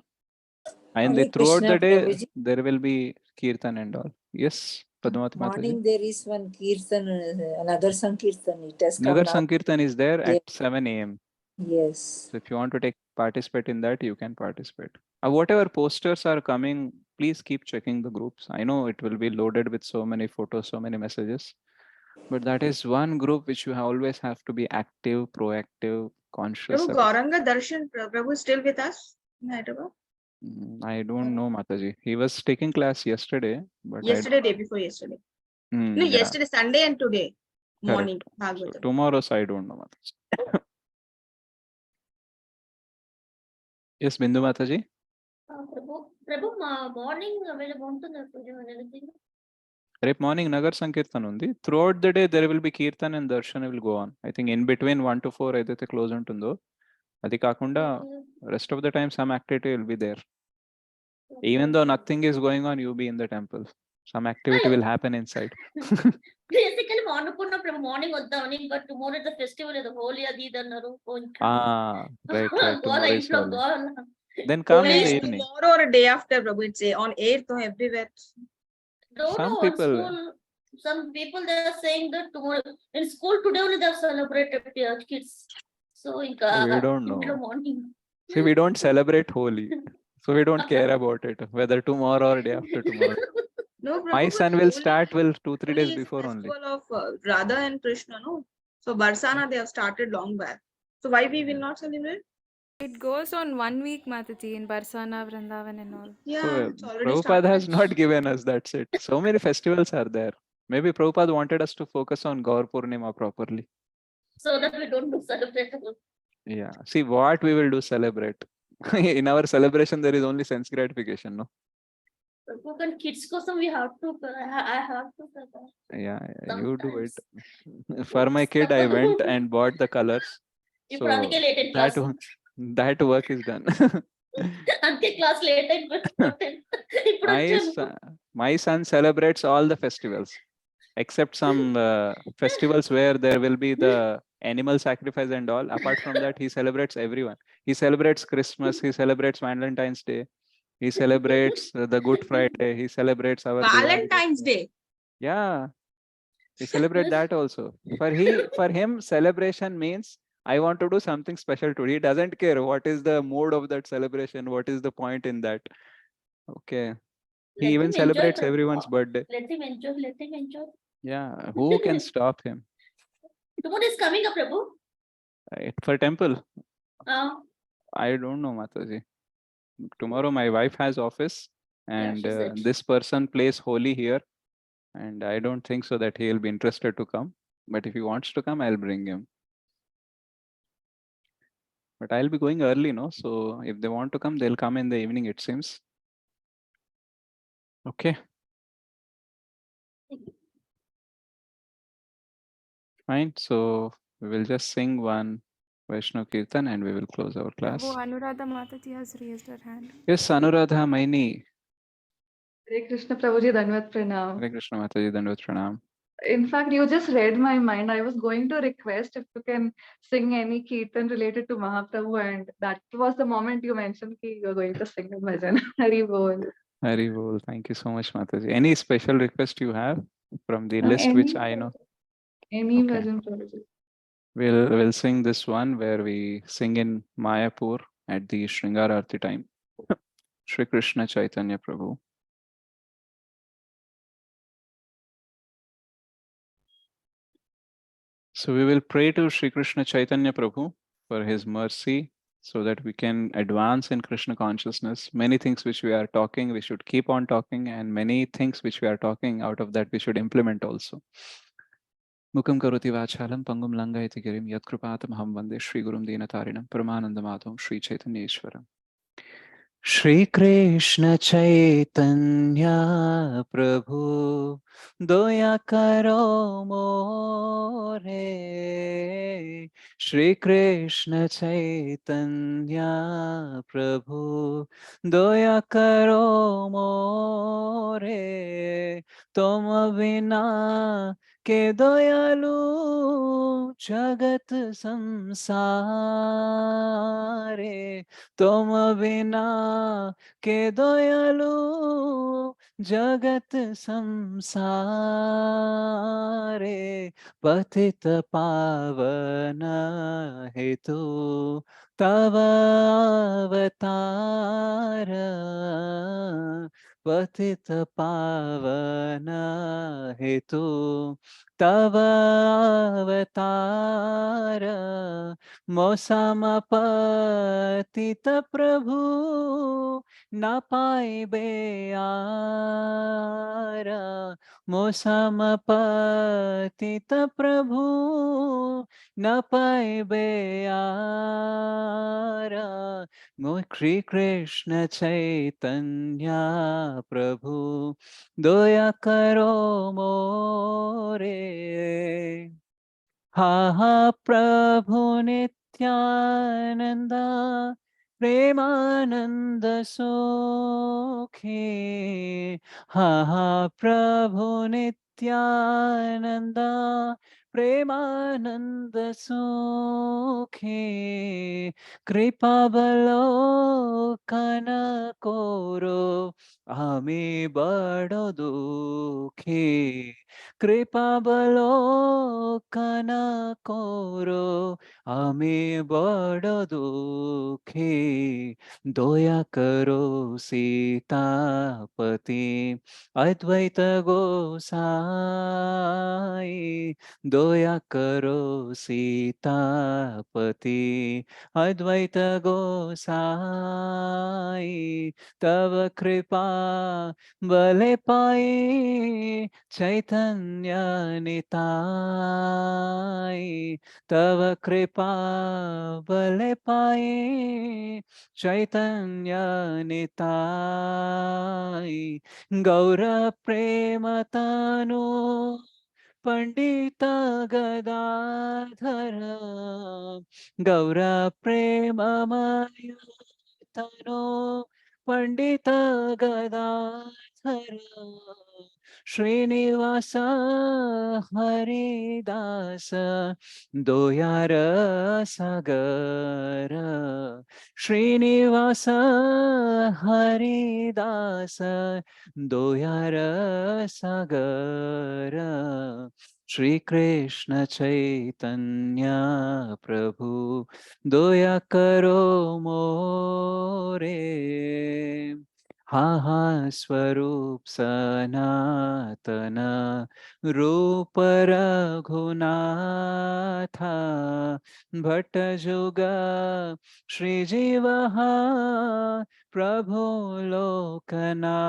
And Hare throughout Krishna, the day, Prabhuji. there will be Kirtan and all. Yes, Padmavati Mataji. Morning there is one Kirtan, another Sankirtan. It has come Nagar now. Sankirtan is there Yeah. at 7 a.m. Yes. So if you want to participate in that, you can participate. Whatever posters are coming, please keep checking the groups. I know it will be loaded with so many photos, so many messages. But that is one group which you always have to be active, proactive, conscious Prabhu, about. Gauranga Darshan, Prabhu is still with us in Hyderabad? I don't know, Mataji. He was taking class yesterday, but Yesterday, day before yesterday. No, yeah, yesterday, Sunday and today morning. correct. So Bhagavatam. tomorrow's I don't know, Mataji. Yes, Bindu Mataji. Morning available anything? Rep morning Nagar Sankirtan undi. Throughout the day there will be Kirtan and Darshan will go on. I think in between 1 to 4 ఏదైతే close ఉంటుందో అది కాకుండా rest of the time some activity will be there. Even though nothing is going on, you be in the temple. Some activity will happen inside. Basically, morning వద్దామని, but tomorrow is the festival, the Holi అది ఇది అన్నారు. Right. Tomorrow is Holi. Then come Holi in is the evening. tomorrow or a day after, Prabhu. It's on 8th or everywhere. Some people. Some people they are saying that tomorrow in school today only they have celebrated kids. So We don't know. morning. See, we don't celebrate Holi. So we don't care about it, whether tomorrow or day after tomorrow. No, Prabhu, My but son will Holi- start 2-3 Holi days is before only. festival of Radha and Krishna, no? So Barsana they have started long back. So why we will not celebrate? It goes on 1 week, Mataji, in Barsana, Vrindavan and all. Yeah, So it's already Prabhupada has started. not given us, that's it. So many festivals are there. Maybe Prabhupada wanted us to focus on Gaur Purnima properly. So that we don't do celebrate. Yeah. See, what we will do celebrate. In our celebration, there is only sense gratification, no? Kids కోసం we have to. I have to. Yeah, you do it. For my kid, I went and bought the colors. So ఇప్పుడు అందుకే late in class. that work is done. అందుకే class late అయిపోతుంది. ఇప్పుడు My son celebrates all the festivals except some festivals where there will be the animal sacrifice and all. Apart from that, he celebrates everyone. He celebrates Christmas, he celebrates Valentine's Day, he celebrates the Good Friday, he celebrates our Valentine's Day. Yeah, he celebrates that also. For him, celebration means I want to do something special today. He doesn't care what is the mode of that celebration, what is the point in that. Okay. He even celebrates everyone's birthday. Let him enjoy. Yeah, who can stop him? Tomorrow is coming up, Prabhu. For temple? Uh, I don't know, Mataji. Tomorrow my wife has office and she said. this person plays Holi here and I don't think so that he'll be interested to come. But if he wants to come, I'll bring him. But I'll be going early, no? So if they want to come, they'll come in the evening, it seems. Okay. Fine. So we will just sing one Vaishnav Kirtan and we will close our class. Prabhu, Anuradha Mataji has raised her hand. Yes, Anuradha Maini. Hare Krishna Prabhuji, Dandavat Pranam. Hare Krishna Mataji, Dandavat Pranam. In fact, you just read my mind. I was going to request if you can sing any kirtan related to Mahaprabhu, and that was the moment you mentioned that you are going to sing a bhajan. Hari Bol. Hari Bol. Thank you so much, Mataji. Any special request you have from the list which I know? Any Okay. bhajan, Prabhuji. We'll sing this one where we sing in Mayapur at the Shringar Arti time. Shri Krishna Chaitanya Prabhu. So we will pray to Shri Krishna Chaitanya Prabhu for his mercy so that we can advance in Krishna consciousness. Many things which we are talking, we should keep on talking, and many things which we are talking, out of that we should implement also. Mukam karoti vachalam pangum langayati girim yatkrupatam ham vande Shri Gurum Dinatarinam Paramanandamatam Shri Chaitanya Ishwaram. Shri Krishna Chaitanya Prabhu Doya karo more. Shri Krishna Chaitanya Prabhu Doya karo more. Toma bina ke doyalu jagat samsare. तुम बिना के दयालु जगत संसारे पतित पावन हेतु तव अवतार पतित पावन हेतु tava avatara mosamapatita prabhu na paibe ara mosamapatita prabhu na paibe ara Shri Krishna Chaitanya Prabhu Doya karo more Ha ha Prabhu Nityananda Premananda Sukhi Ha ha Prabhu Nityananda Premananda Sukhi Kripa Balokana Koro Ami Bado Dukhi Kripa Balokana Koro Ami Bado Dukhi Doya Karo Sitapati Advaita Gosai Doya Karo Sitapati Advaita Gosai Tava Kripa Bale Pai Chaitanya Nitai Tava Kripa Bale Pai Chaitanya Nitai Gaura Prematano Pandita Gadadhara Gaura Premamaya Tano Pandita Gadadhara Srinivasa Haridasa Doyara Sagara Srinivasa Haridasa Doyara Sagara Shri Krishna Chaitanya Prabhu Doya Karo More Ha ha Swarup Sanatana Rupa Raghunatha Bhatta Juga Shri Jivaha Prabhu Lokanatha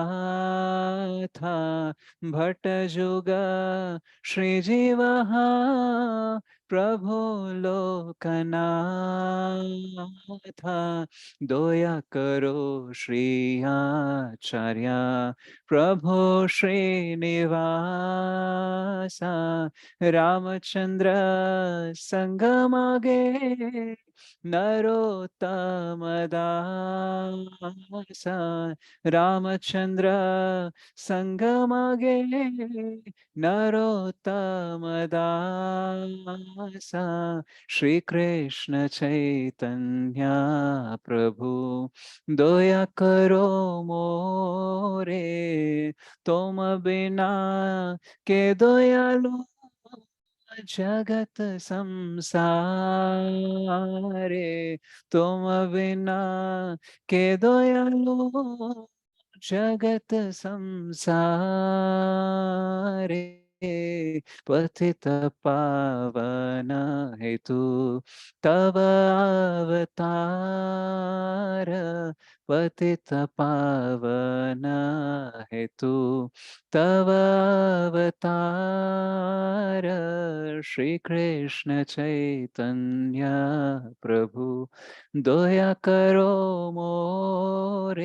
Bhatta Juga Shri Jivaha Prabhu Lokanatha Doya Karo Shri Acharya Prabhu Srinivasa Ramachandra Sangamage Narottamadaasa Ramachandra Sangamage Narottamadaasa Shri Krishna Chaitanya Prabhu Doya karo more Toma bina ke doyalu Jagat samsare Toma bina ke doyalu Jagat samsare Patita pavana hetu Tava avatara Patita pavana hetu Tava avatara Shri Krishna Chaitanya Prabhu Doya karo more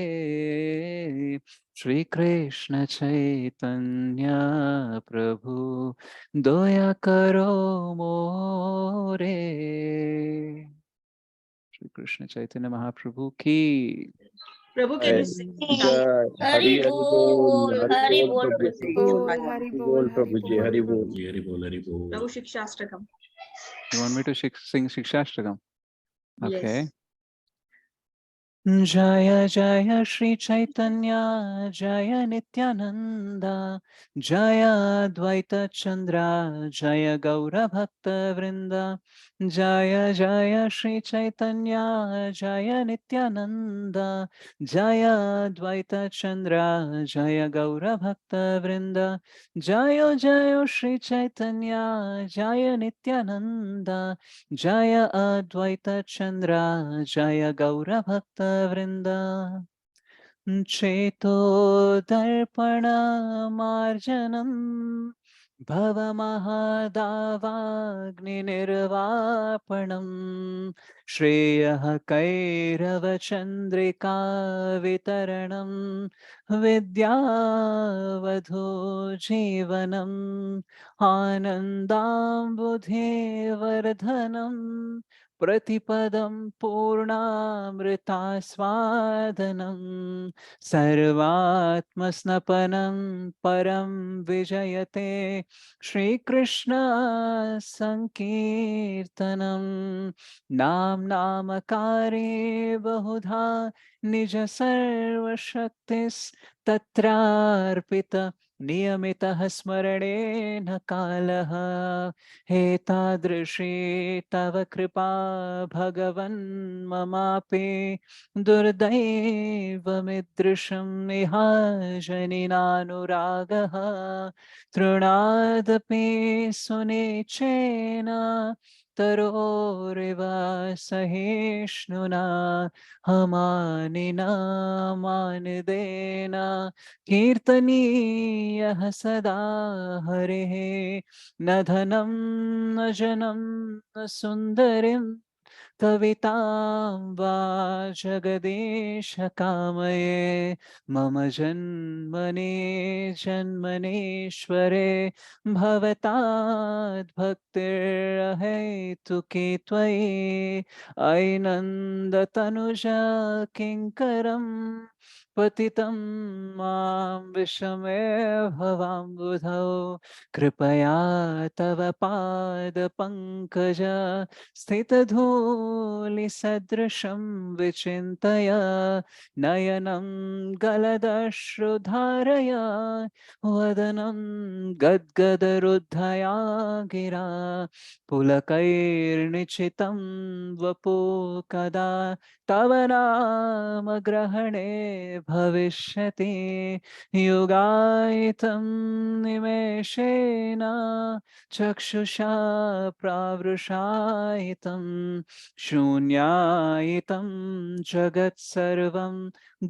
Shri Krishna Chaitanya Prabhu Doya karo more Shri Krishna Chaitanya Mahaprabhu ki Prabhu, can you sing? Jai. Hari Bol, Hari Bol, Prabhuji. Bol, Hari Bol, Hari Prabhuji. Bol. Hari Bol. Prabhu Shikshashtakam. You want me to sing Shikshashtakam? Yes. Okay. Jaya Jaya Shri Chaitanya Jaya Nityananda Jaya Advaita Chandra Jaya Gaura Bhakta Vrinda Jaya Jaya Shri Chaitanya Jaya Nityananda Jaya Advaita Chandra Jaya Gaura Bhakta Vrinda Jaya Jaya Shri Chaitanya Jaya Nityananda Jaya Advaita Chandra Jaya Gaura Bhakta Vrinda Cheto Darpana Marjanam Bhavamahadavagni Nirvapanam Shreya Kairava Chandrika Vitaranam Vidyavadho Jivanam Anandam Budhe Vardhanam Pratipadam Purnamrita Swadanam Sarvatmasnapanam Param Vijayate Shri Krishna Sankirtanam Nam Namakare Bahudha Nija Sarva Shaktis Tatrarpita Niyamitah Smaranena Kalaha Hetadrishi Tava Kripa Bhagavan Mamape Durdaiva-midrisham iha janinanuragaha trunadapi sunechena taroriva sahishnuna hamanina manidena kirtaniyah sada harihe nadhanam najanam sundarim Kavitam va Jagadish Kamye Mama Janmane Janmaneshware Bhavatad Bhaktir Hetuke Tvai Ainanda Tanuja Kinkaram Patitam Mam Vishame Bhavam Budhau Kripaya Tava Pada Pankaja स्थितधूलिसदृशं विचिन्तय नयनं गलदश्रुधारया वदनं गद्गदरुद्धया गिरा पुलकैर्निचितं वपु कदा तव नामग्रहणे भविष्यति युगायितं निमेषेण चक्षुषा प्रावृषायितं शून्यायितं जगत्सर्वं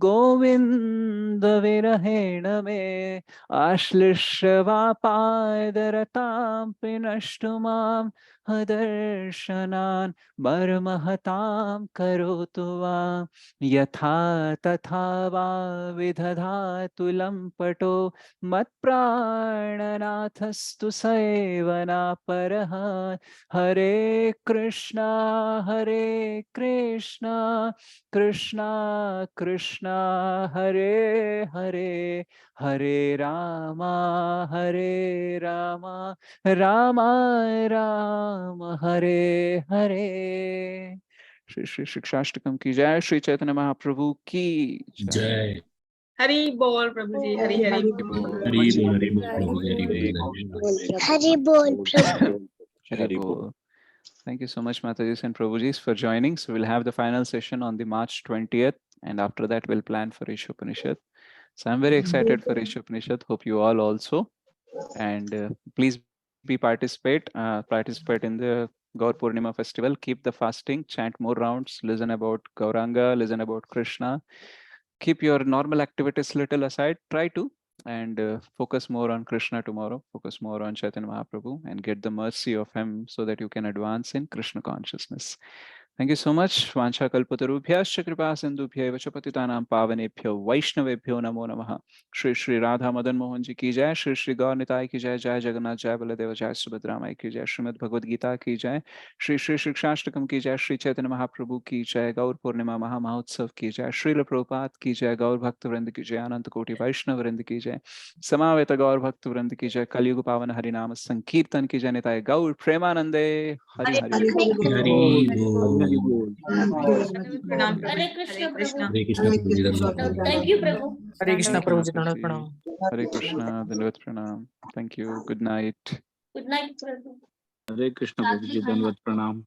गोविन्दविरहेण मे आश्लिष्यवापादरतां पिनष्टु मां हदर्शनान् मर्महतां करोतु वा यथा तथा वा विदधातु लम्पटो मत्प्राणनाथस्तु स एव नापरः हरे कृष्णा कृष्णा कृष्णा हरे हरे हरे रामा राम राम हरे हरे श्री श्री शिक्षाष्टकम की जय श्री चैतन्य महाप्रभु की जय हरि बोल प्रभु जी, हरि हरि बोल। हरि बोल प्रभु जी, हरि बोल। Hari bol Prabhu. Hari Bol. Thank you so much, Matajis and Prabhujis, for joining. So we'll have the final session on the March 20th, and after that we'll plan for Ishopanishad. So I'm very excited for Ishopanishad. Hope you all also. And please participate in the Gaur Purnima festival. Keep the fasting, chant more rounds, listen about Gauranga, listen about Krishna. Keep your normal activities little aside. Try to. And focus more on Krishna tomorrow, focus more on Chaitanya Mahaprabhu, and get the mercy of him so that you can advance in Krishna consciousness. Thank you so much. Vancha kalpatarubhyascha kripa sindubhya च पतितानां पावनेभ्यो वैष्णवेभ्यो नमो नमः. श्री श्री राधा मदन मोहन जी की जय, श्री श्री गौर निताय की जय, जय जगन्नाथ, जय बलदेव, जय सुभद्रा माई की जय, श्रीमद् भगवद गीता की जय, श्री श्री शिक्षाष्टकम की जय, श्री चैतन्य महाप्रभु की जय, गौर पूर्णिमा महा महोत्सव की जय, श्रील प्रभुपाद की जय, गौर भक्त वृंद की जय, अनंत कोटि वैष्णव वृंद की जय, समावेत गौर भक्त वृंद की जय, कलयुग पावन हरिनाम संकीर्तन की जय, निताय गौर प्रेमानंदे हरि हरि हरि बोल। Hari Bol. Pranam, Prabhu. Hare Krishna, Prabhu. Hare Krishna Prabhu ji, Dandavat Pranam. Thank you, Prabhu. Hare Krishna Thank you, Prabhuji, Dandavat Mataji. Pranam. Hare Krishna, Dandavat Pranam. Thank you. Good night. Good night, Prabhu. Hare Krishna Prabhu ji, Dandavat Pranam.